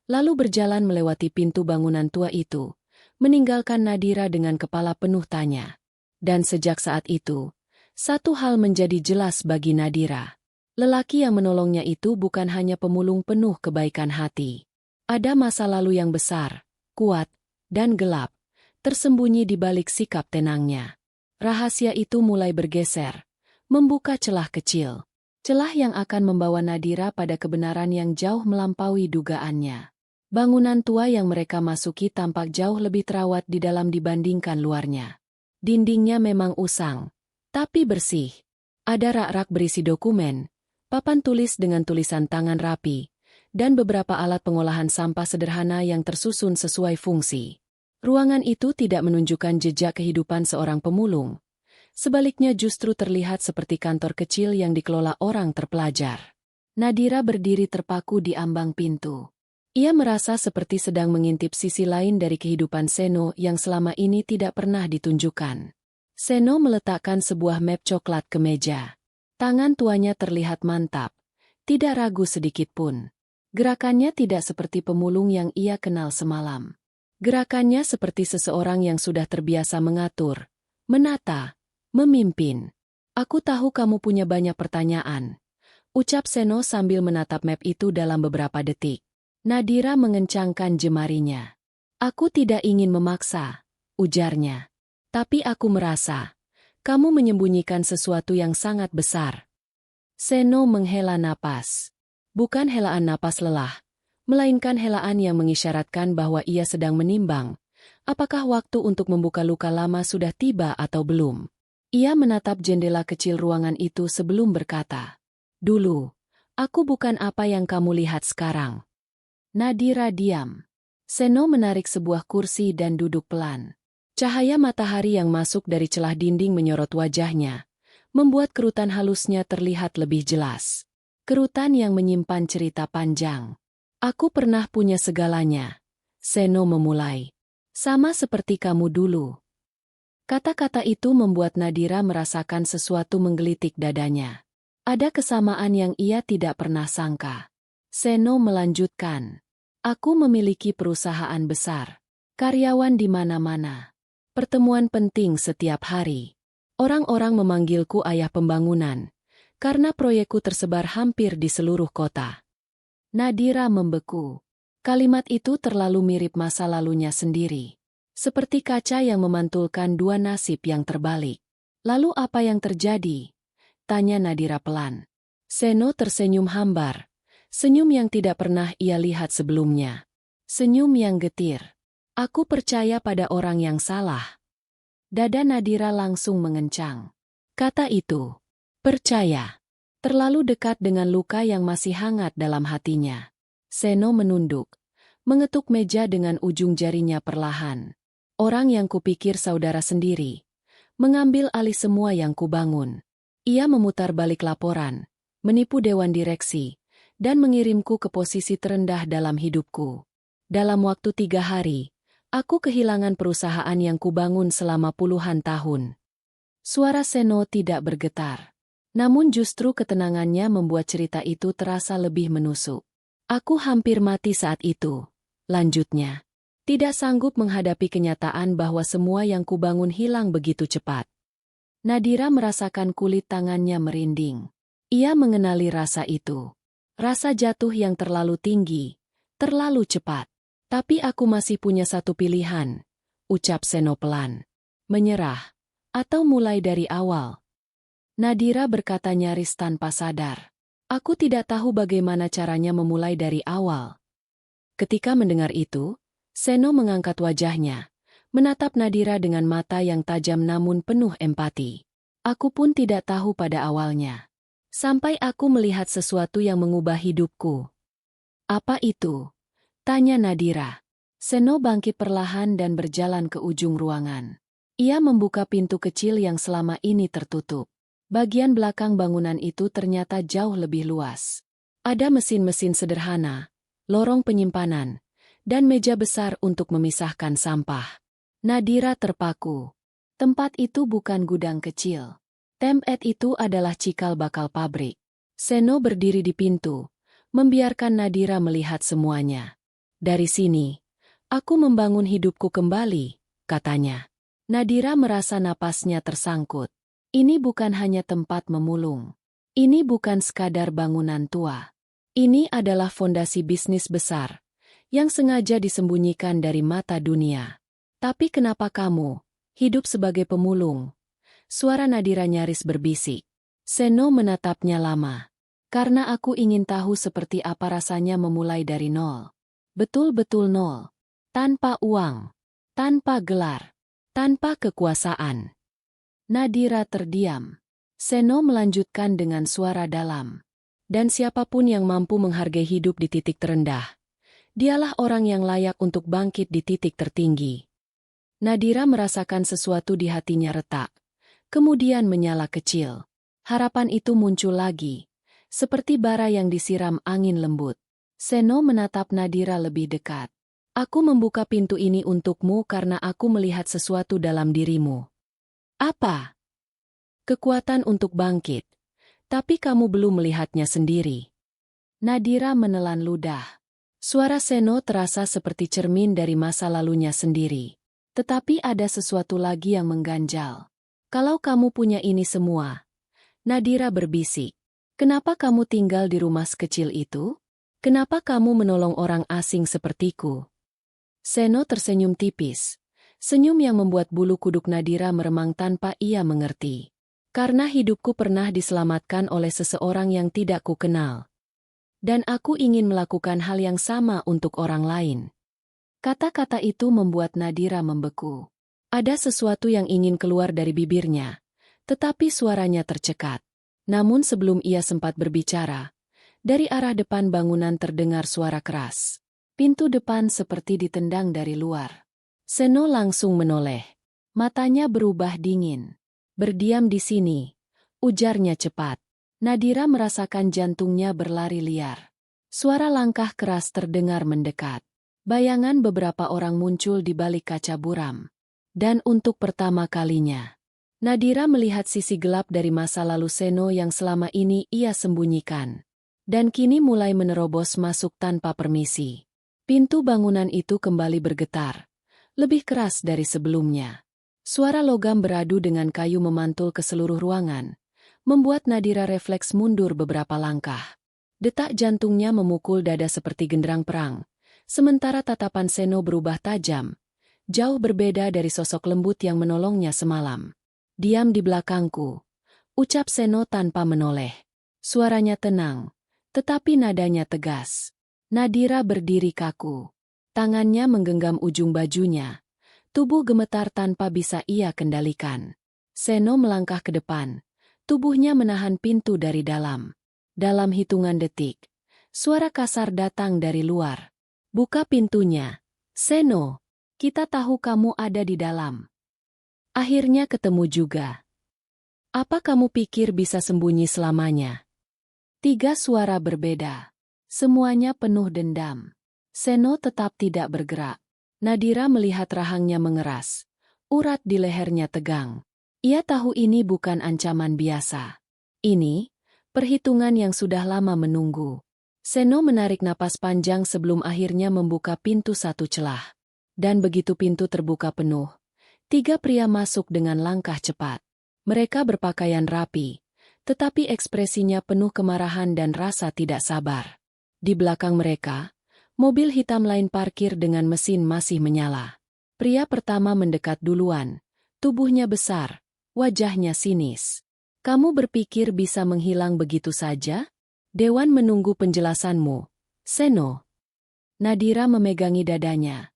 lalu berjalan melewati pintu bangunan tua itu, meninggalkan Nadira dengan kepala penuh tanya. Dan sejak saat itu, satu hal menjadi jelas bagi Nadira. Lelaki yang menolongnya itu bukan hanya pemulung penuh kebaikan hati. Ada masa lalu yang besar, kuat, dan gelap, tersembunyi di balik sikap tenangnya. Rahasia itu mulai bergeser, membuka celah kecil. Celah yang akan membawa Nadira pada kebenaran yang jauh melampaui dugaannya. Bangunan tua yang mereka masuki tampak jauh lebih terawat di dalam dibandingkan luarnya. Dindingnya memang usang, tapi bersih. Ada rak-rak berisi dokumen, papan tulis dengan tulisan tangan rapi, dan beberapa alat pengolahan sampah sederhana yang tersusun sesuai fungsi. Ruangan itu tidak menunjukkan jejak kehidupan seorang pemulung. Sebaliknya justru terlihat seperti kantor kecil yang dikelola orang terpelajar. Nadira berdiri terpaku di ambang pintu. Ia merasa seperti sedang mengintip sisi lain dari kehidupan Seno yang selama ini tidak pernah ditunjukkan. Seno meletakkan sebuah map coklat ke meja. Tangan tuanya terlihat mantap, tidak ragu sedikit pun. Gerakannya tidak seperti pemulung yang ia kenal semalam. Gerakannya seperti seseorang yang sudah terbiasa mengatur, menata, memimpin. Aku tahu kamu punya banyak pertanyaan, ucap Seno sambil menatap map itu dalam beberapa detik. Nadira mengencangkan jemarinya. Aku tidak ingin memaksa, ujarnya. Tapi aku merasa, kamu menyembunyikan sesuatu yang sangat besar. Seno menghela napas. Bukan helaan napas lelah, melainkan helaan yang mengisyaratkan bahwa ia sedang menimbang, apakah waktu untuk membuka luka lama sudah tiba atau belum. Ia menatap jendela kecil ruangan itu sebelum berkata, "Dulu, aku bukan apa yang kamu lihat sekarang." Nadira diam. Seno menarik sebuah kursi dan duduk pelan. Cahaya matahari yang masuk dari celah dinding menyorot wajahnya, membuat kerutan halusnya terlihat lebih jelas. Kerutan yang menyimpan cerita panjang. Aku pernah punya segalanya. Seno memulai. Sama seperti kamu dulu. Kata-kata itu membuat Nadira merasakan sesuatu menggelitik dadanya. Ada kesamaan yang ia tidak pernah sangka. Seno melanjutkan. Aku memiliki perusahaan besar. Karyawan di mana-mana. Pertemuan penting setiap hari. Orang-orang memanggilku ayah pembangunan, karena proyekku tersebar hampir di seluruh kota. Nadira membeku. Kalimat itu terlalu mirip masa lalunya sendiri. Seperti kaca yang memantulkan dua nasib yang terbalik. Lalu apa yang terjadi? Tanya Nadira pelan. Seno tersenyum hambar. Senyum yang tidak pernah ia lihat sebelumnya. Senyum yang getir. Aku percaya pada orang yang salah. Dada Nadira langsung mengencang. Kata itu, percaya, terlalu dekat dengan luka yang masih hangat dalam hatinya. Seno menunduk, mengetuk meja dengan ujung jarinya perlahan. Orang yang kupikir saudara sendiri, mengambil alih semua yang kubangun. Ia memutar balik laporan, menipu dewan direksi, dan mengirimku ke posisi terendah dalam hidupku. Dalam waktu 3 hari, Aku kehilangan perusahaan yang kubangun selama puluhan tahun. Suara Seno tidak bergetar. Namun justru ketenangannya membuat cerita itu terasa lebih menusuk. Aku hampir mati saat itu. Lanjutnya. Tidak sanggup menghadapi kenyataan bahwa semua yang kubangun hilang begitu cepat. Nadira merasakan kulit tangannya merinding. Ia mengenali rasa itu. Rasa jatuh yang terlalu tinggi, terlalu cepat. Tapi aku masih punya satu pilihan, ucap Seno pelan. Menyerah, atau mulai dari awal. Nadira berkata nyaris tanpa sadar. Aku tidak tahu bagaimana caranya memulai dari awal. Ketika mendengar itu, Seno mengangkat wajahnya, menatap Nadira dengan mata yang tajam namun penuh empati. Aku pun tidak tahu pada awalnya. Sampai aku melihat sesuatu yang mengubah hidupku. Apa itu? Tanya Nadira. Seno bangkit perlahan dan berjalan ke ujung ruangan. Ia membuka pintu kecil yang selama ini tertutup. Bagian belakang bangunan itu ternyata jauh lebih luas. Ada mesin-mesin sederhana, lorong penyimpanan, dan meja besar untuk memisahkan sampah. Nadira terpaku. Tempat itu bukan gudang kecil. Tempat itu adalah cikal bakal pabrik. Seno berdiri di pintu, membiarkan Nadira melihat semuanya. Dari sini, aku membangun hidupku kembali, katanya. Nadira merasa napasnya tersangkut. Ini bukan hanya tempat memulung. Ini bukan sekadar bangunan tua. Ini adalah fondasi bisnis besar, yang sengaja disembunyikan dari mata dunia. Tapi kenapa kamu hidup sebagai pemulung? Suara Nadira nyaris berbisik. Seno menatapnya lama. Karena aku ingin tahu seperti apa rasanya memulai dari nol. Betul-betul nol. Tanpa uang. Tanpa gelar. Tanpa kekuasaan. Nadira terdiam. Seno melanjutkan dengan suara dalam. Dan siapapun yang mampu menghargai hidup di titik terendah, dialah orang yang layak untuk bangkit di titik tertinggi. Nadira merasakan sesuatu di hatinya retak. Kemudian menyala kecil. Harapan itu muncul lagi. Seperti bara yang disiram angin lembut. Seno menatap Nadira lebih dekat. Aku membuka pintu ini untukmu karena aku melihat sesuatu dalam dirimu. Apa? Kekuatan untuk bangkit. Tapi kamu belum melihatnya sendiri. Nadira menelan ludah. Suara Seno terasa seperti cermin dari masa lalunya sendiri. Tetapi ada sesuatu lagi yang mengganjal. Kalau kamu punya ini semua, Nadira berbisik. Kenapa kamu tinggal di rumah sekecil itu? Kenapa kamu menolong orang asing sepertiku? Seno tersenyum tipis. Senyum yang membuat bulu kuduk Nadira meremang tanpa ia mengerti. Karena hidupku pernah diselamatkan oleh seseorang yang tidak kukenal. Dan aku ingin melakukan hal yang sama untuk orang lain. Kata-kata itu membuat Nadira membeku. Ada sesuatu yang ingin keluar dari bibirnya, tetapi suaranya tercekat. Namun sebelum ia sempat berbicara, dari arah depan bangunan terdengar suara keras. Pintu depan seperti ditendang dari luar. Seno langsung menoleh. Matanya berubah dingin. Berdiam di sini, ujarnya cepat. Nadira merasakan jantungnya berlari liar. Suara langkah keras terdengar mendekat. Bayangan beberapa orang muncul di balik kaca buram. Dan untuk pertama kalinya, Nadira melihat sisi gelap dari masa lalu Seno yang selama ini ia sembunyikan. Dan kini mulai menerobos masuk tanpa permisi. Pintu bangunan itu kembali bergetar. Lebih keras dari sebelumnya. Suara logam beradu dengan kayu memantul ke seluruh ruangan. Membuat Nadira refleks mundur beberapa langkah. Detak jantungnya memukul dada seperti genderang perang. Sementara tatapan Seno berubah tajam. Jauh berbeda dari sosok lembut yang menolongnya semalam. Diam di belakangku, ucap Seno tanpa menoleh. Suaranya tenang, tetapi nadanya tegas. Nadira berdiri kaku. Tangannya menggenggam ujung bajunya. Tubuh gemetar tanpa bisa ia kendalikan. Seno melangkah ke depan. Tubuhnya menahan pintu dari dalam. Dalam hitungan detik, suara kasar datang dari luar. Buka pintunya. Seno, kita tahu kamu ada di dalam. Akhirnya ketemu juga. Apa kamu pikir bisa sembunyi selamanya? 3 suara berbeda. Semuanya penuh dendam. Seno tetap tidak bergerak. Nadira melihat rahangnya mengeras. Urat di lehernya tegang. Ia tahu ini bukan ancaman biasa. Ini, perhitungan yang sudah lama menunggu. Seno menarik napas panjang sebelum akhirnya membuka pintu satu celah. Dan begitu pintu terbuka penuh, 3 pria masuk dengan langkah cepat. Mereka berpakaian rapi, tetapi ekspresinya penuh kemarahan dan rasa tidak sabar. Di belakang mereka, mobil hitam lain parkir dengan mesin masih menyala. Pria pertama mendekat duluan, tubuhnya besar, wajahnya sinis. Kamu berpikir bisa menghilang begitu saja? Dewan menunggu penjelasanmu, Seno. Nadira memegangi dadanya.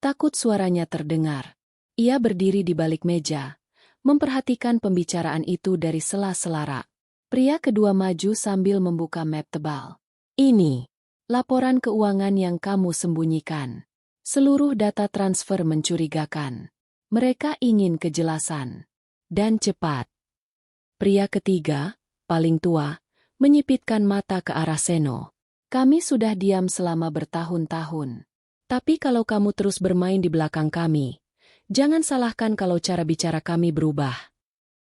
Takut suaranya terdengar. Ia berdiri di balik meja, memperhatikan pembicaraan itu dari sela-sela rak. Pria kedua maju sambil membuka map tebal. Ini, laporan keuangan yang kamu sembunyikan. Seluruh data transfer mencurigakan. Mereka ingin kejelasan. Dan cepat. Pria ketiga, paling tua, menyipitkan mata ke arah Seno. Kami sudah diam selama bertahun-tahun. Tapi kalau kamu terus bermain di belakang kami, jangan salahkan kalau cara bicara kami berubah.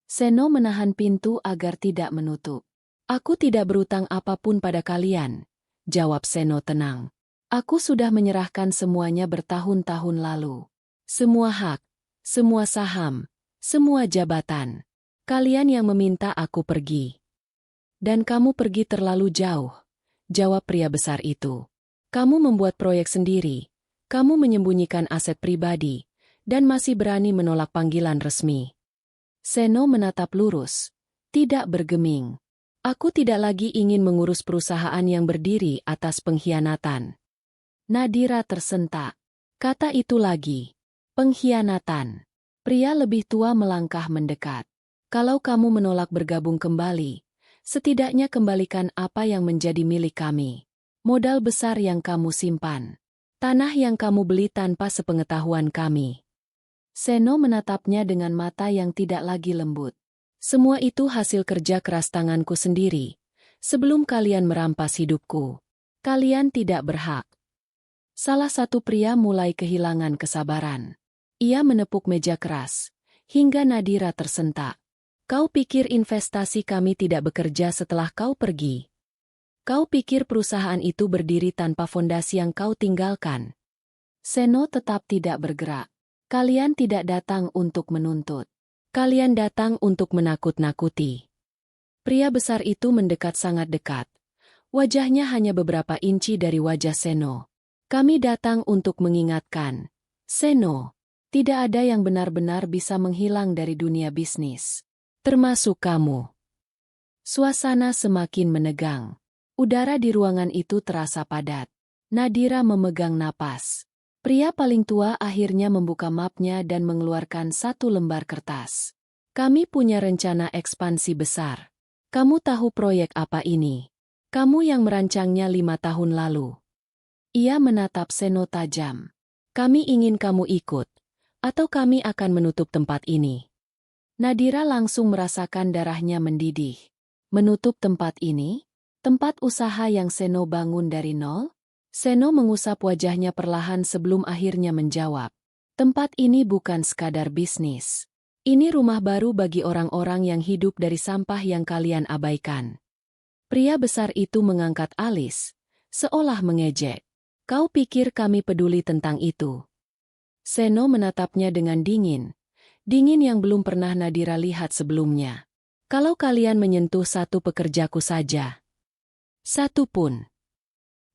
Seno menahan pintu agar tidak menutup. Aku tidak berutang apapun pada kalian, jawab Seno tenang. Aku sudah menyerahkan semuanya bertahun-tahun lalu. Semua hak, semua saham, semua jabatan. Kalian yang meminta aku pergi. Dan kamu pergi terlalu jauh, jawab pria besar itu. Kamu membuat proyek sendiri. Kamu menyembunyikan aset pribadi, dan masih berani menolak panggilan resmi. Seno menatap lurus, tidak bergeming. Aku tidak lagi ingin mengurus perusahaan yang berdiri atas pengkhianatan. Nadira tersentak. Kata itu lagi. Pengkhianatan. Pria lebih tua melangkah mendekat. Kalau kamu menolak bergabung kembali, setidaknya kembalikan apa yang menjadi milik kami. Modal besar yang kamu simpan. Tanah yang kamu beli tanpa sepengetahuan kami. Seno menatapnya dengan mata yang tidak lagi lembut. Semua itu hasil kerja keras tanganku sendiri. Sebelum kalian merampas hidupku, kalian tidak berhak. Salah satu pria mulai kehilangan kesabaran. Ia menepuk meja keras, hingga Nadira tersentak. Kau pikir investasi kami tidak bekerja setelah kau pergi? Kau pikir perusahaan itu berdiri tanpa fondasi yang kau tinggalkan? Seno tetap tidak bergerak. Kalian tidak datang untuk menuntut. Kalian datang untuk menakut-nakuti. Pria besar itu mendekat sangat dekat. Wajahnya hanya beberapa inci dari wajah Seno. Kami datang untuk mengingatkan. Seno, tidak ada yang benar-benar bisa menghilang dari dunia bisnis. Termasuk kamu. Suasana semakin menegang. Udara di ruangan itu terasa padat. Nadira memegang napas. Pria paling tua akhirnya membuka mapnya dan mengeluarkan satu lembar kertas. Kami punya rencana ekspansi besar. Kamu tahu proyek apa ini? Kamu yang merancangnya 5 tahun lalu. Ia menatap Seno tajam. Kami ingin kamu ikut, atau kami akan menutup tempat ini. Nadira langsung merasakan darahnya mendidih. Menutup tempat ini? Tempat usaha yang Seno bangun dari nol? Seno mengusap wajahnya perlahan sebelum akhirnya menjawab. Tempat ini bukan sekadar bisnis. Ini rumah baru bagi orang-orang yang hidup dari sampah yang kalian abaikan. Pria besar itu mengangkat alis, seolah mengejek. Kau pikir kami peduli tentang itu? Seno menatapnya dengan dingin. Dingin yang belum pernah Nadira lihat sebelumnya. Kalau kalian menyentuh satu pekerjaku saja, satu pun,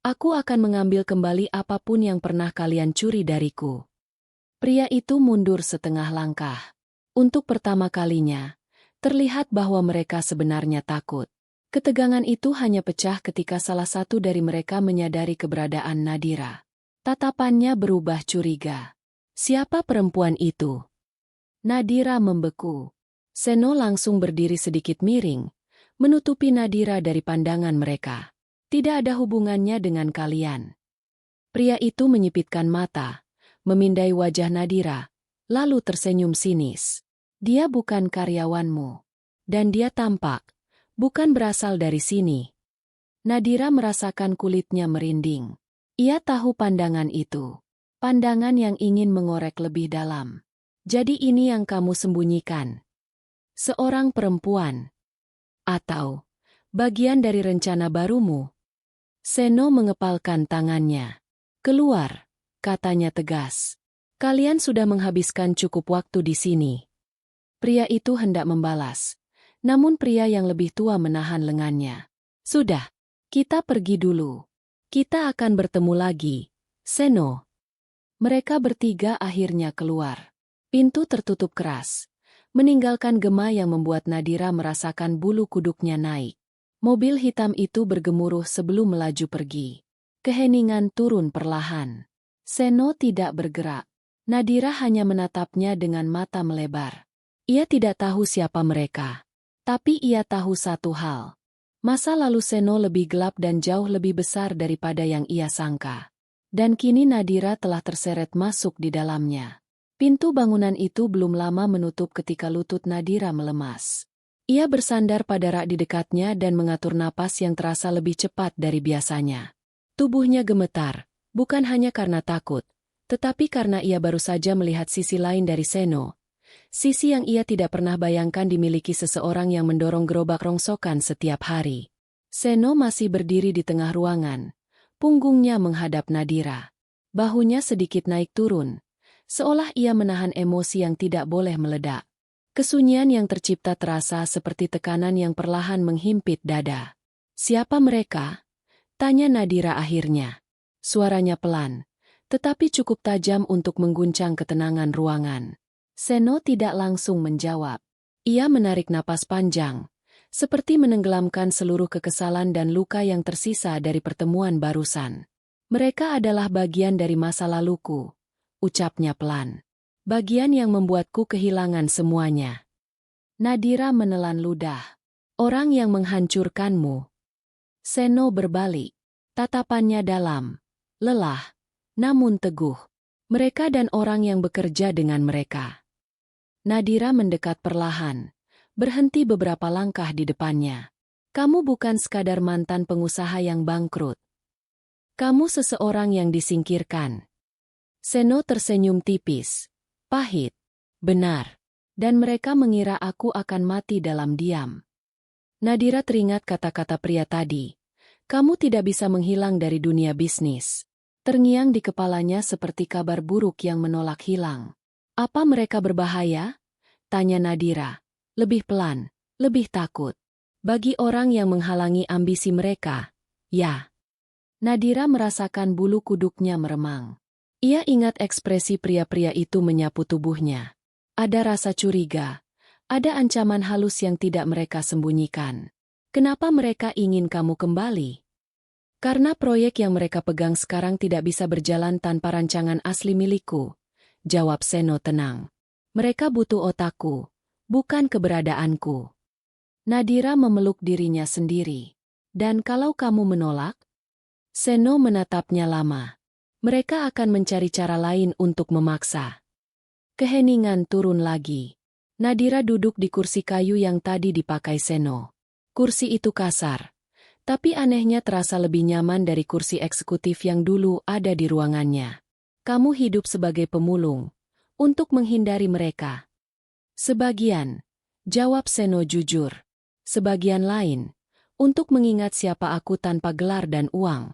aku akan mengambil kembali apapun yang pernah kalian curi dariku. Pria itu mundur setengah langkah. Untuk pertama kalinya, terlihat bahwa mereka sebenarnya takut. Ketegangan itu hanya pecah ketika salah satu dari mereka menyadari keberadaan Nadira. Tatapannya berubah curiga. Siapa perempuan itu? Nadira membeku. Seno langsung berdiri sedikit miring, menutupi Nadira dari pandangan mereka. Tidak ada hubungannya dengan kalian. Pria itu menyipitkan mata, memindai wajah Nadira, lalu tersenyum sinis. Dia bukan karyawanmu. Dan dia tampak, bukan berasal dari sini. Nadira merasakan kulitnya merinding. Ia tahu pandangan itu. Pandangan yang ingin mengorek lebih dalam. Jadi ini yang kamu sembunyikan. Seorang perempuan. Atau bagian dari rencana barumu. Seno mengepalkan tangannya. Keluar, katanya tegas. Kalian sudah menghabiskan cukup waktu di sini. Pria itu hendak membalas. Namun pria yang lebih tua menahan lengannya. Sudah, kita pergi dulu. Kita akan bertemu lagi, Seno. Mereka bertiga akhirnya keluar. Pintu tertutup keras, meninggalkan gema yang membuat Nadira merasakan bulu kuduknya naik. Mobil hitam itu bergemuruh sebelum melaju pergi. Keheningan turun perlahan. Seno tidak bergerak. Nadira hanya menatapnya dengan mata melebar. Ia tidak tahu siapa mereka. Tapi ia tahu satu hal. Masa lalu Seno lebih gelap dan jauh lebih besar daripada yang ia sangka. Dan kini Nadira telah terseret masuk di dalamnya. Pintu bangunan itu belum lama menutup ketika lutut Nadira melemas. Ia bersandar pada rak di dekatnya dan mengatur napas yang terasa lebih cepat dari biasanya. Tubuhnya gemetar, bukan hanya karena takut, tetapi karena ia baru saja melihat sisi lain dari Seno. Sisi yang ia tidak pernah bayangkan dimiliki seseorang yang mendorong gerobak rongsokan setiap hari. Seno masih berdiri di tengah ruangan. Punggungnya menghadap Nadira. Bahunya sedikit naik turun, seolah ia menahan emosi yang tidak boleh meledak. Kesunyian yang tercipta terasa seperti tekanan yang perlahan menghimpit dada. Siapa mereka? Tanya Nadira akhirnya. Suaranya pelan, tetapi cukup tajam untuk mengguncang ketenangan ruangan. Seno tidak langsung menjawab. Ia menarik napas panjang, seperti menenggelamkan seluruh kekesalan dan luka yang tersisa dari pertemuan barusan. Mereka adalah bagian dari masa laluku, ucapnya pelan. Bagian yang membuatku kehilangan semuanya. Nadira menelan ludah. Orang yang menghancurkanmu. Seno berbalik. Tatapannya dalam, lelah, namun teguh. Mereka dan orang yang bekerja dengan mereka. Nadira mendekat perlahan, berhenti beberapa langkah di depannya. Kamu bukan sekadar mantan pengusaha yang bangkrut. Kamu seseorang yang disingkirkan. Seno tersenyum tipis. Pahit. Benar. Dan mereka mengira aku akan mati dalam diam. Nadira teringat kata-kata pria tadi. Kamu tidak bisa menghilang dari dunia bisnis. Terngiang di kepalanya seperti kabar buruk yang menolak hilang. Apa mereka berbahaya? Tanya Nadira. Lebih pelan, lebih takut. Bagi orang yang menghalangi ambisi mereka, ya. Nadira merasakan bulu kuduknya meremang. Ia ingat ekspresi pria-pria itu menyapu tubuhnya. Ada rasa curiga, ada ancaman halus yang tidak mereka sembunyikan. Kenapa mereka ingin kamu kembali? Karena proyek yang mereka pegang sekarang tidak bisa berjalan tanpa rancangan asli milikku, jawab Seno tenang. Mereka butuh otakku, bukan keberadaanku. Nadira memeluk dirinya sendiri. Dan kalau kamu menolak? Seno menatapnya lama. Mereka akan mencari cara lain untuk memaksa. Keheningan turun lagi. Nadira duduk di kursi kayu yang tadi dipakai Seno. Kursi itu kasar, tapi anehnya terasa lebih nyaman dari kursi eksekutif yang dulu ada di ruangannya. Kamu hidup sebagai pemulung, untuk menghindari mereka. Sebagian, jawab Seno jujur. Sebagian lain, untuk mengingat siapa aku tanpa gelar dan uang.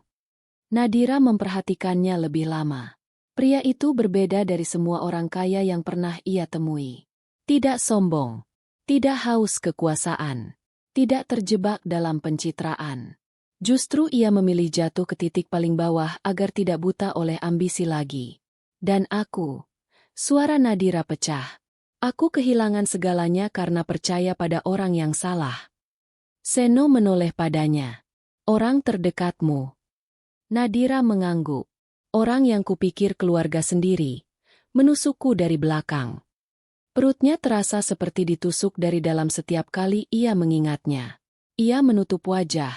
Nadira memperhatikannya lebih lama. Pria itu berbeda dari semua orang kaya yang pernah ia temui. Tidak sombong, tidak haus kekuasaan, tidak terjebak dalam pencitraan. Justru ia memilih jatuh ke titik paling bawah agar tidak buta oleh ambisi lagi. Dan aku, suara Nadira pecah. Aku kehilangan segalanya karena percaya pada orang yang salah. Seno menoleh padanya. Orang terdekatmu. Nadira mengangguk. Orang yang kupikir keluarga sendiri, menusukku dari belakang. Perutnya terasa seperti ditusuk dari dalam setiap kali ia mengingatnya. Ia menutup wajah,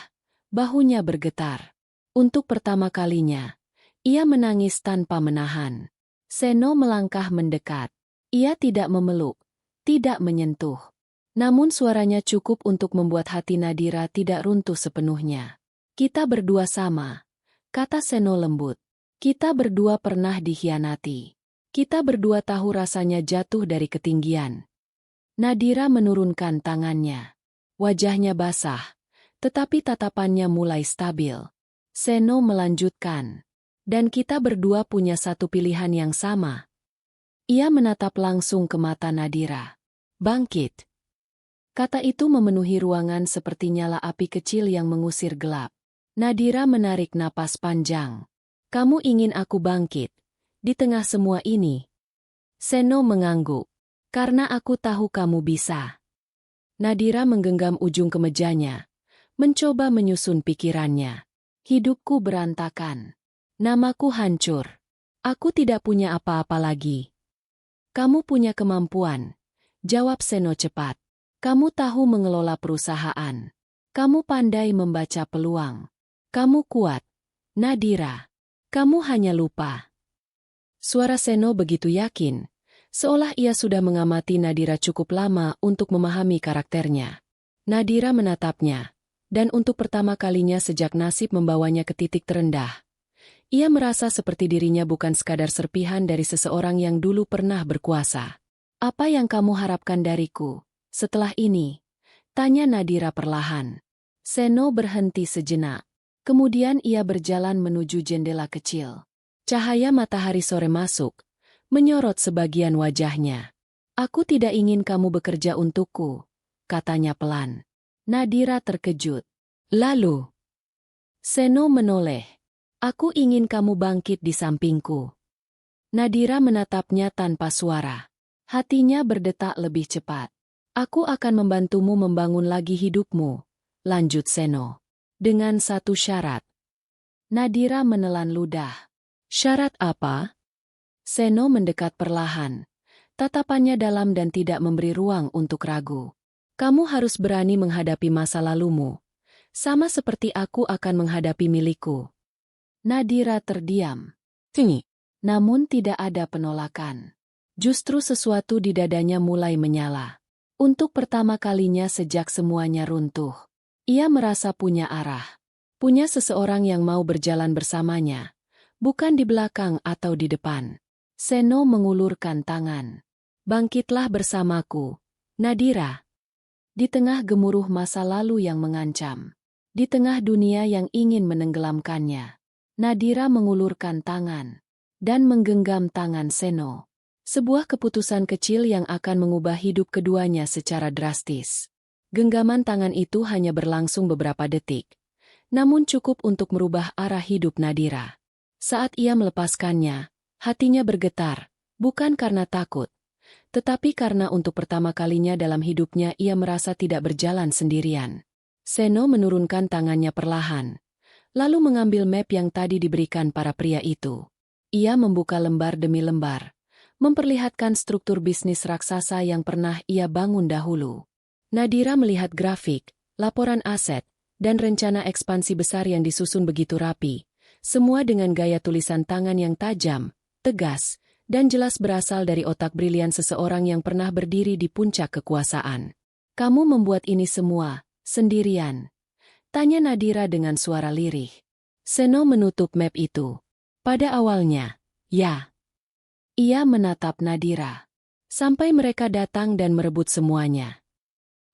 bahunya bergetar. Untuk pertama kalinya, ia menangis tanpa menahan. Seno melangkah mendekat. Ia tidak memeluk, tidak menyentuh. Namun suaranya cukup untuk membuat hati Nadira tidak runtuh sepenuhnya. Kita berdua sama, kata Seno lembut. Kita berdua pernah dikhianati. Kita berdua tahu rasanya jatuh dari ketinggian. Nadira menurunkan tangannya. Wajahnya basah, tetapi tatapannya mulai stabil. Seno melanjutkan. Dan kita berdua punya satu pilihan yang sama. Ia menatap langsung ke mata Nadira. Bangkit. Kata itu memenuhi ruangan seperti nyala api kecil yang mengusir gelap. Nadira menarik napas panjang. Kamu ingin aku bangkit? Di tengah semua ini? Seno mengangguk. Karena aku tahu kamu bisa. Nadira menggenggam ujung kemejanya. Mencoba menyusun pikirannya. Hidupku berantakan. Namaku hancur. Aku tidak punya apa-apa lagi. Kamu punya kemampuan. Jawab Seno cepat. Kamu tahu mengelola perusahaan. Kamu pandai membaca peluang. Kamu kuat. Nadira. Kamu hanya lupa. Suara Seno begitu yakin, seolah ia sudah mengamati Nadira cukup lama untuk memahami karakternya. Nadira menatapnya, dan untuk pertama kalinya sejak nasib membawanya ke titik terendah, ia merasa seperti dirinya bukan sekadar serpihan dari seseorang yang dulu pernah berkuasa. Apa yang kamu harapkan dariku? Setelah ini, tanya Nadira perlahan. Seno berhenti sejenak. Kemudian ia berjalan menuju jendela kecil. Cahaya matahari sore masuk, menyorot sebagian wajahnya. Aku tidak ingin kamu bekerja untukku, katanya pelan. Nadira terkejut. Lalu, Seno menoleh. Aku ingin kamu bangkit di sampingku. Nadira menatapnya tanpa suara. Hatinya berdetak lebih cepat. Aku akan membantumu membangun lagi hidupmu, lanjut Seno. Dengan satu syarat. Nadira menelan ludah. Syarat apa? Seno mendekat perlahan. Tatapannya dalam dan tidak memberi ruang untuk ragu. Kamu harus berani menghadapi masa lalumu. Sama seperti aku akan menghadapi milikku. Nadira terdiam. Namun tidak ada penolakan. Justru sesuatu di dadanya mulai menyala. Untuk pertama kalinya sejak semuanya runtuh, ia merasa punya arah. Punya seseorang yang mau berjalan bersamanya, bukan di belakang atau di depan. Seno mengulurkan tangan. Bangkitlah bersamaku, Nadira. Di tengah gemuruh masa lalu yang mengancam, di tengah dunia yang ingin menenggelamkannya, Nadira mengulurkan tangan dan menggenggam tangan Seno. Sebuah keputusan kecil yang akan mengubah hidup keduanya secara drastis. Genggaman tangan itu hanya berlangsung beberapa detik, namun cukup untuk merubah arah hidup Nadira. Saat ia melepaskannya, hatinya bergetar, bukan karena takut, tetapi karena untuk pertama kalinya dalam hidupnya ia merasa tidak berjalan sendirian. Seno menurunkan tangannya perlahan, lalu mengambil map yang tadi diberikan para pria itu. Ia membuka lembar demi lembar, memperlihatkan struktur bisnis raksasa yang pernah ia bangun dahulu. Nadira melihat grafik, laporan aset, dan rencana ekspansi besar yang disusun begitu rapi, semua dengan gaya tulisan tangan yang tajam, tegas, dan jelas berasal dari otak brilian seseorang yang pernah berdiri di puncak kekuasaan. Kamu membuat ini semua, sendirian? Tanya Nadira dengan suara lirih. Seno menutup map itu. Pada awalnya, ya. Ia menatap Nadira. Sampai mereka datang dan merebut semuanya.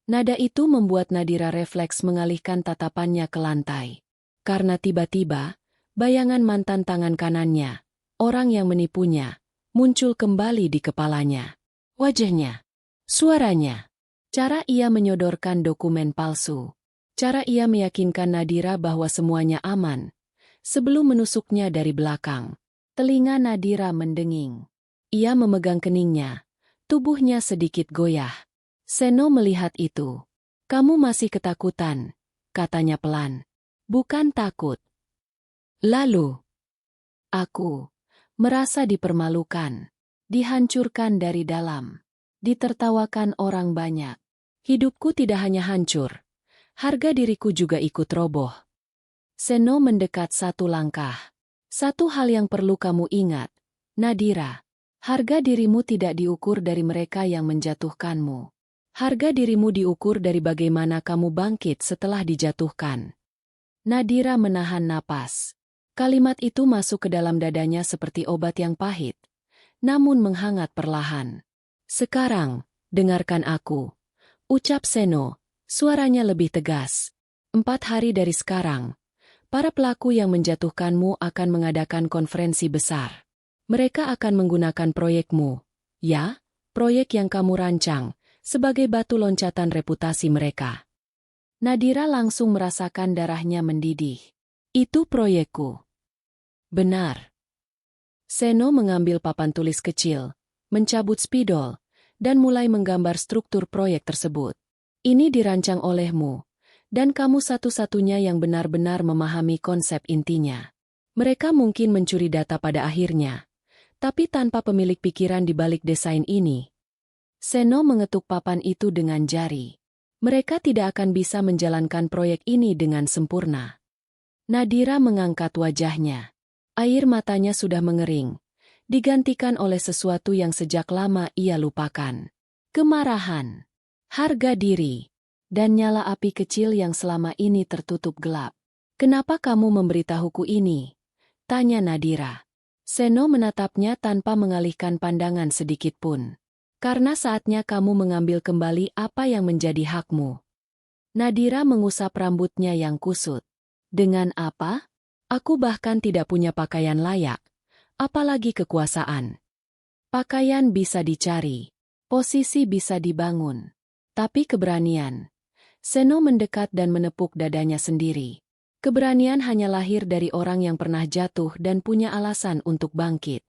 Nada itu membuat Nadira refleks mengalihkan tatapannya ke lantai. Karena tiba-tiba, bayangan mantan tangan kanannya, orang yang menipunya, muncul kembali di kepalanya. Wajahnya, suaranya, cara ia menyodorkan dokumen palsu, cara ia meyakinkan Nadira bahwa semuanya aman, sebelum menusuknya dari belakang. Telinga Nadira mendenging. Ia memegang keningnya, tubuhnya sedikit goyah. Seno melihat itu. Kamu masih ketakutan, katanya pelan. Bukan takut. Lalu, aku merasa dipermalukan, dihancurkan dari dalam, ditertawakan orang banyak. Hidupku tidak hanya hancur, harga diriku juga ikut roboh. Seno mendekat satu langkah. Satu hal yang perlu kamu ingat, Nadira. Harga dirimu tidak diukur dari mereka yang menjatuhkanmu. Harga dirimu diukur dari bagaimana kamu bangkit setelah dijatuhkan. Nadira menahan napas. Kalimat itu masuk ke dalam dadanya seperti obat yang pahit, namun menghangat perlahan. Sekarang, dengarkan aku, ucap Seno, suaranya lebih tegas. 4 hari dari sekarang, para pelaku yang menjatuhkanmu akan mengadakan konferensi besar. Mereka akan menggunakan proyekmu, ya, proyek yang kamu rancang, sebagai batu loncatan reputasi mereka. Nadira langsung merasakan darahnya mendidih. Itu proyekku. Benar. Seno mengambil papan tulis kecil, mencabut spidol, dan mulai menggambar struktur proyek tersebut. Ini dirancang olehmu, dan kamu satu-satunya yang benar-benar memahami konsep intinya. Mereka mungkin mencuri data pada akhirnya, tapi tanpa pemilik pikiran di balik desain ini. Seno mengetuk papan itu dengan jari. Mereka tidak akan bisa menjalankan proyek ini dengan sempurna. Nadira mengangkat wajahnya. Air matanya sudah mengering, digantikan oleh sesuatu yang sejak lama ia lupakan. Kemarahan, harga diri, dan nyala api kecil yang selama ini tertutup gelap. Kenapa kamu memberitahuku ini? Tanya Nadira. Seno menatapnya tanpa mengalihkan pandangan sedikit pun. Karena saatnya kamu mengambil kembali apa yang menjadi hakmu. Nadira mengusap rambutnya yang kusut. Dengan apa? Aku bahkan tidak punya pakaian layak, apalagi kekuasaan. Pakaian bisa dicari, posisi bisa dibangun, tapi keberanian. Seno mendekat dan menepuk dadanya sendiri. Keberanian hanya lahir dari orang yang pernah jatuh dan punya alasan untuk bangkit.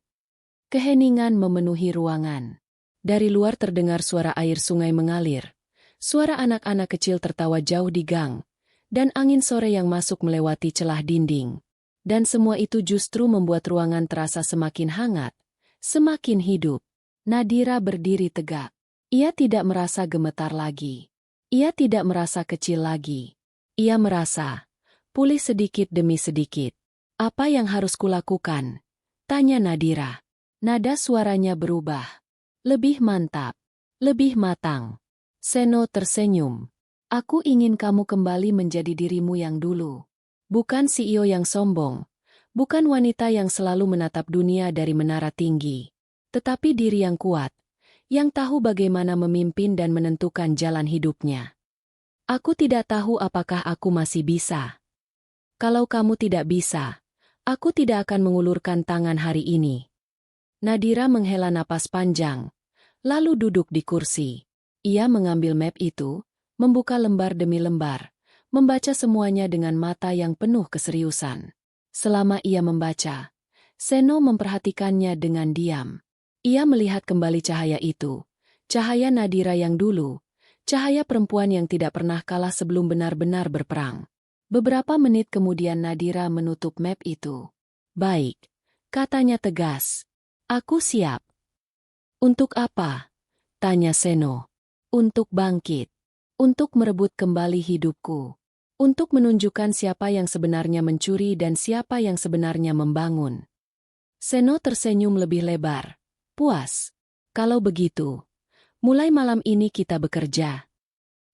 Keheningan memenuhi ruangan. Dari luar terdengar suara air sungai mengalir, suara anak-anak kecil tertawa jauh di gang, dan angin sore yang masuk melewati celah dinding. Dan semua itu justru membuat ruangan terasa semakin hangat, semakin hidup. Nadira berdiri tegak. Ia tidak merasa gemetar lagi. Ia tidak merasa kecil lagi. Ia merasa pulih sedikit demi sedikit. Apa yang harus kulakukan? Tanya Nadira. Nada suaranya berubah. Lebih mantap. Lebih matang. Seno tersenyum. Aku ingin kamu kembali menjadi dirimu yang dulu. Bukan CEO yang sombong, bukan wanita yang selalu menatap dunia dari menara tinggi, tetapi diri yang kuat, yang tahu bagaimana memimpin dan menentukan jalan hidupnya. Aku tidak tahu apakah aku masih bisa. Kalau kamu tidak bisa, aku tidak akan mengulurkan tangan hari ini. Nadira menghela napas panjang, lalu duduk di kursi. Ia mengambil map itu, membuka lembar demi lembar, membaca semuanya dengan mata yang penuh keseriusan. Selama ia membaca, Seno memperhatikannya dengan diam. Ia melihat kembali cahaya itu, cahaya Nadira yang dulu, cahaya perempuan yang tidak pernah kalah sebelum benar-benar berperang. Beberapa menit kemudian Nadira menutup map itu. Baik, katanya tegas. Aku siap. Untuk apa? Tanya Seno. Untuk bangkit. Untuk merebut kembali hidupku. Untuk menunjukkan siapa yang sebenarnya mencuri dan siapa yang sebenarnya membangun. Seno tersenyum lebih lebar. Puas. Kalau begitu, mulai malam ini kita bekerja.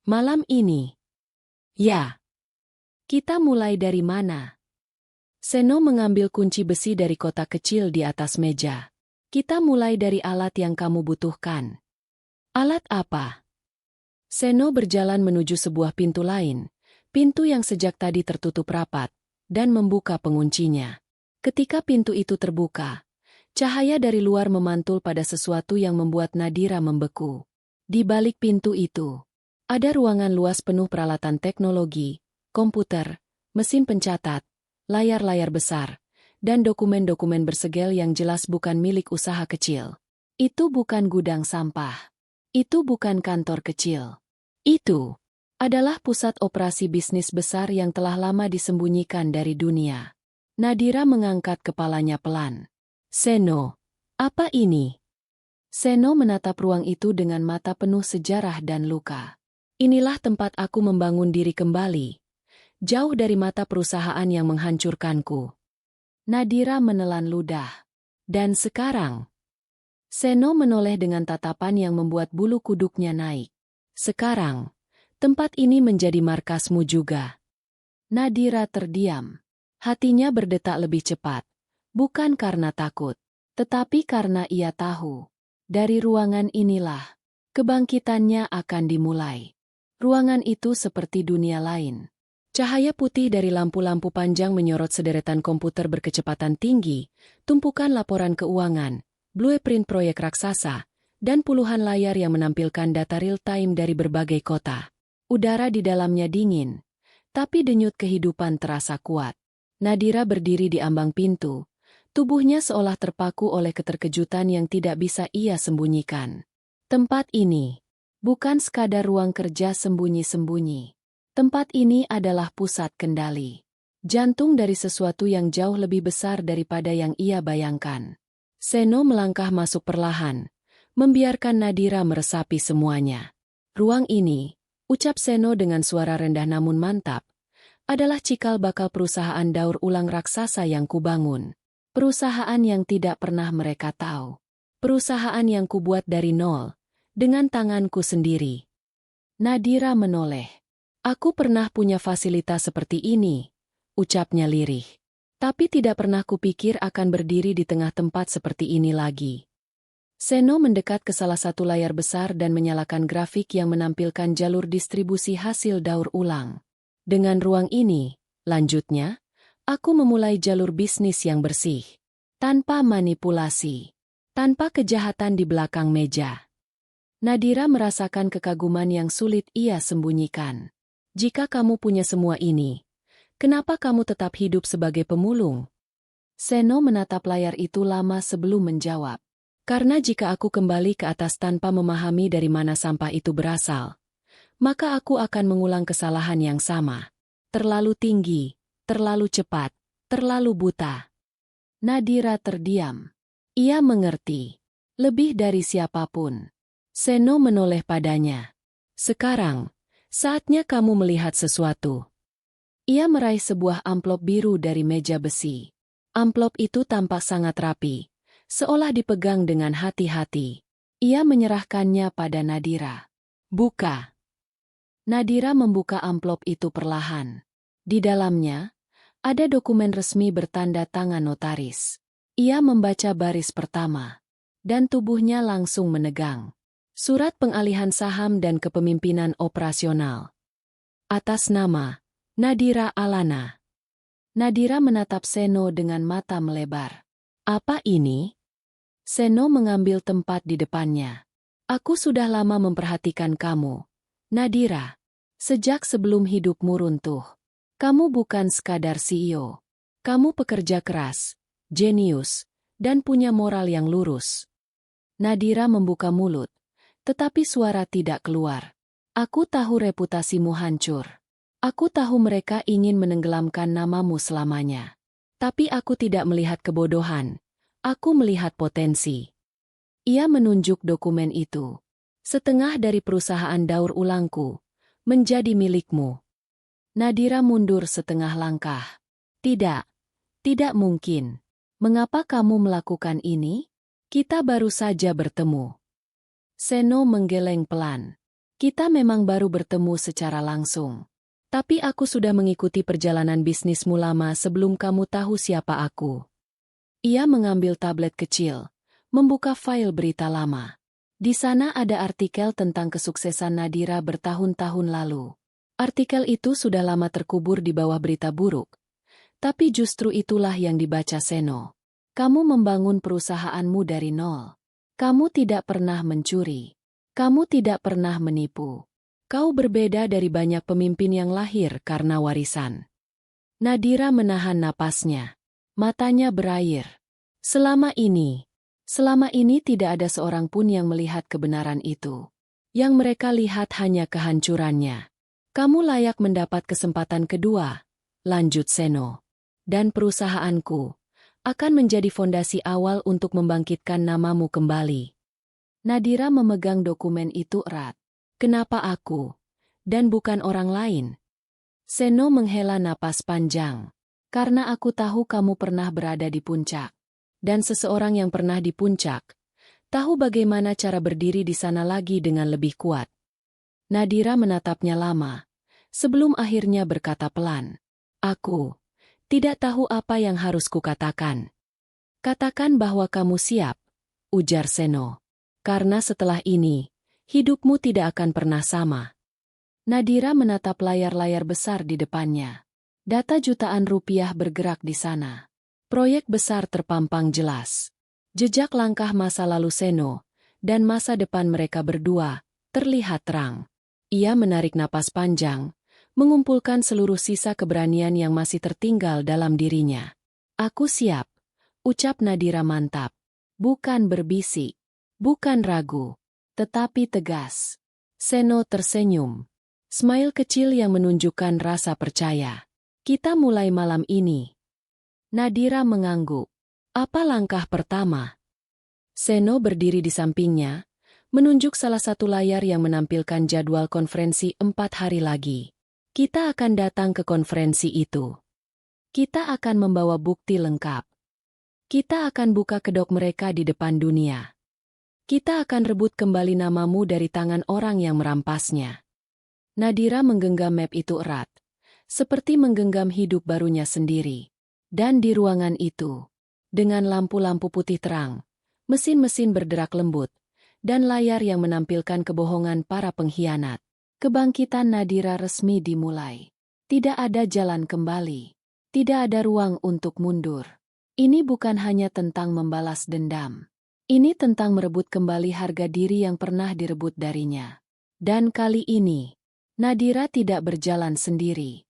Malam ini? Ya. Kita mulai dari mana? Seno mengambil kunci besi dari kotak kecil di atas meja. Kita mulai dari alat yang kamu butuhkan. Alat apa? Seno berjalan menuju sebuah pintu lain. Pintu yang sejak tadi tertutup rapat, dan membuka penguncinya. Ketika pintu itu terbuka, cahaya dari luar memantul pada sesuatu yang membuat Nadira membeku. Di balik pintu itu, ada ruangan luas penuh peralatan teknologi, komputer, mesin pencatat, layar-layar besar, dan dokumen-dokumen bersegel yang jelas bukan milik usaha kecil. Itu bukan gudang sampah. Itu bukan kantor kecil. Itu adalah pusat operasi bisnis besar yang telah lama disembunyikan dari dunia. Nadira mengangkat kepalanya pelan. Seno, apa ini? Seno menatap ruang itu dengan mata penuh sejarah dan luka. Inilah tempat aku membangun diri kembali. Jauh dari mata perusahaan yang menghancurkanku. Nadira menelan ludah. Dan sekarang? Seno menoleh dengan tatapan yang membuat bulu kuduknya naik. Sekarang, tempat ini menjadi markasmu juga. Nadira terdiam. Hatinya berdetak lebih cepat, bukan karena takut, tetapi karena ia tahu. Dari ruangan inilah, kebangkitannya akan dimulai. Ruangan itu seperti dunia lain. Cahaya putih dari lampu-lampu panjang menyorot sederetan komputer berkecepatan tinggi, tumpukan laporan keuangan, blueprint proyek raksasa, dan puluhan layar yang menampilkan data real-time dari berbagai kota. Udara di dalamnya dingin, tapi denyut kehidupan terasa kuat. Nadira berdiri di ambang pintu, tubuhnya seolah terpaku oleh keterkejutan yang tidak bisa ia sembunyikan. Tempat ini bukan sekadar ruang kerja sembunyi-sembunyi. Tempat ini adalah pusat kendali. Jantung dari sesuatu yang jauh lebih besar daripada yang ia bayangkan. Seno melangkah masuk perlahan, membiarkan Nadira meresapi semuanya. Ruang ini, ucap Seno dengan suara rendah namun mantap, adalah cikal bakal perusahaan daur ulang raksasa yang kubangun. Perusahaan yang tidak pernah mereka tahu. Perusahaan yang kubuat dari nol, dengan tanganku sendiri. Nadira menoleh. Aku pernah punya fasilitas seperti ini, ucapnya lirih. Tapi tidak pernah kupikir akan berdiri di tengah tempat seperti ini lagi. Seno mendekat ke salah satu layar besar dan menyalakan grafik yang menampilkan jalur distribusi hasil daur ulang. Dengan ruang ini, lanjutnya, aku memulai jalur bisnis yang bersih. Tanpa manipulasi. Tanpa kejahatan di belakang meja. Nadira merasakan kekaguman yang sulit ia sembunyikan. Jika kamu punya semua ini, kenapa kamu tetap hidup sebagai pemulung? Seno menatap layar itu lama sebelum menjawab. Karena jika aku kembali ke atas tanpa memahami dari mana sampah itu berasal, maka aku akan mengulang kesalahan yang sama. Terlalu tinggi, terlalu cepat, terlalu buta. Nadira terdiam. Ia mengerti. Lebih dari siapapun. Seno menoleh padanya. Sekarang, saatnya kamu melihat sesuatu. Ia meraih sebuah amplop biru dari meja besi. Amplop itu tampak sangat rapi, seolah dipegang dengan hati-hati. Ia menyerahkannya pada Nadira. Buka. Nadira membuka amplop itu perlahan. Di dalamnya, ada dokumen resmi bertanda tangan notaris. Ia membaca baris pertama, dan tubuhnya langsung menegang. Surat pengalihan saham dan kepemimpinan operasional. Atas nama, Nadira Alana. Nadira menatap Seno dengan mata melebar. Apa ini? Seno mengambil tempat di depannya. Aku sudah lama memperhatikan kamu, Nadira. Sejak sebelum hidupmu runtuh. Kamu bukan sekadar CEO. Kamu pekerja keras, jenius, dan punya moral yang lurus. Nadira membuka mulut, tetapi suara tidak keluar. Aku tahu reputasimu hancur. Aku tahu mereka ingin menenggelamkan namamu selamanya. Tapi aku tidak melihat kebodohan. Aku melihat potensi. Ia menunjuk dokumen itu. Setengah dari perusahaan daur ulangku menjadi milikmu. Nadira mundur setengah langkah. Tidak, tidak mungkin. Mengapa kamu melakukan ini? Kita baru saja bertemu. Seno menggeleng pelan. Kita memang baru bertemu secara langsung. Tapi aku sudah mengikuti perjalanan bisnismu lama sebelum kamu tahu siapa aku. Ia mengambil tablet kecil, membuka file berita lama. Di sana ada artikel tentang kesuksesan Nadira bertahun-tahun lalu. Artikel itu sudah lama terkubur di bawah berita buruk. Tapi justru itulah yang dibaca Seno. Kamu membangun perusahaanmu dari nol. Kamu tidak pernah mencuri. Kamu tidak pernah menipu. Kau berbeda dari banyak pemimpin yang lahir karena warisan. Nadira menahan napasnya. Matanya berair. Selama ini tidak ada seorang pun yang melihat kebenaran itu. Yang mereka lihat hanya kehancurannya. Kamu layak mendapat kesempatan kedua, lanjut Seno. Dan perusahaanku akan menjadi fondasi awal untuk membangkitkan namamu kembali. Nadira memegang dokumen itu erat. Kenapa aku? Dan bukan orang lain? Seno menghela napas panjang. Karena aku tahu kamu pernah berada di puncak. Dan seseorang yang pernah di puncak, tahu bagaimana cara berdiri di sana lagi dengan lebih kuat. Nadira menatapnya lama, sebelum akhirnya berkata pelan, aku Tidak tahu apa yang harus kukatakan. Katakan bahwa kamu siap, ujar Seno. Karena setelah ini, hidupmu tidak akan pernah sama. Nadira menatap layar-layar besar di depannya. Data jutaan rupiah bergerak di sana. Proyek besar terpampang jelas. Jejak langkah masa lalu Seno, dan masa depan mereka berdua, terlihat terang. Ia menarik napas panjang, mengumpulkan seluruh sisa keberanian yang masih tertinggal dalam dirinya. Aku siap, ucap Nadira mantap. Bukan berbisik, bukan ragu, tetapi tegas. Seno tersenyum. Smile kecil yang menunjukkan rasa percaya. Kita mulai malam ini. Nadira mengangguk. Apa langkah pertama? Seno berdiri di sampingnya, menunjuk salah satu layar yang menampilkan jadwal konferensi 4 hari lagi. Kita akan datang ke konferensi itu. Kita akan membawa bukti lengkap. Kita akan buka kedok mereka di depan dunia. Kita akan rebut kembali namamu dari tangan orang yang merampasnya. Nadira menggenggam map itu erat, seperti menggenggam hidup barunya sendiri. Dan di ruangan itu, dengan lampu-lampu putih terang, mesin-mesin berderak lembut, dan layar yang menampilkan kebohongan para pengkhianat, kebangkitan Nadira resmi dimulai. Tidak ada jalan kembali. Tidak ada ruang untuk mundur. Ini bukan hanya tentang membalas dendam. Ini tentang merebut kembali harga diri yang pernah direbut darinya. Dan kali ini, Nadira tidak berjalan sendiri.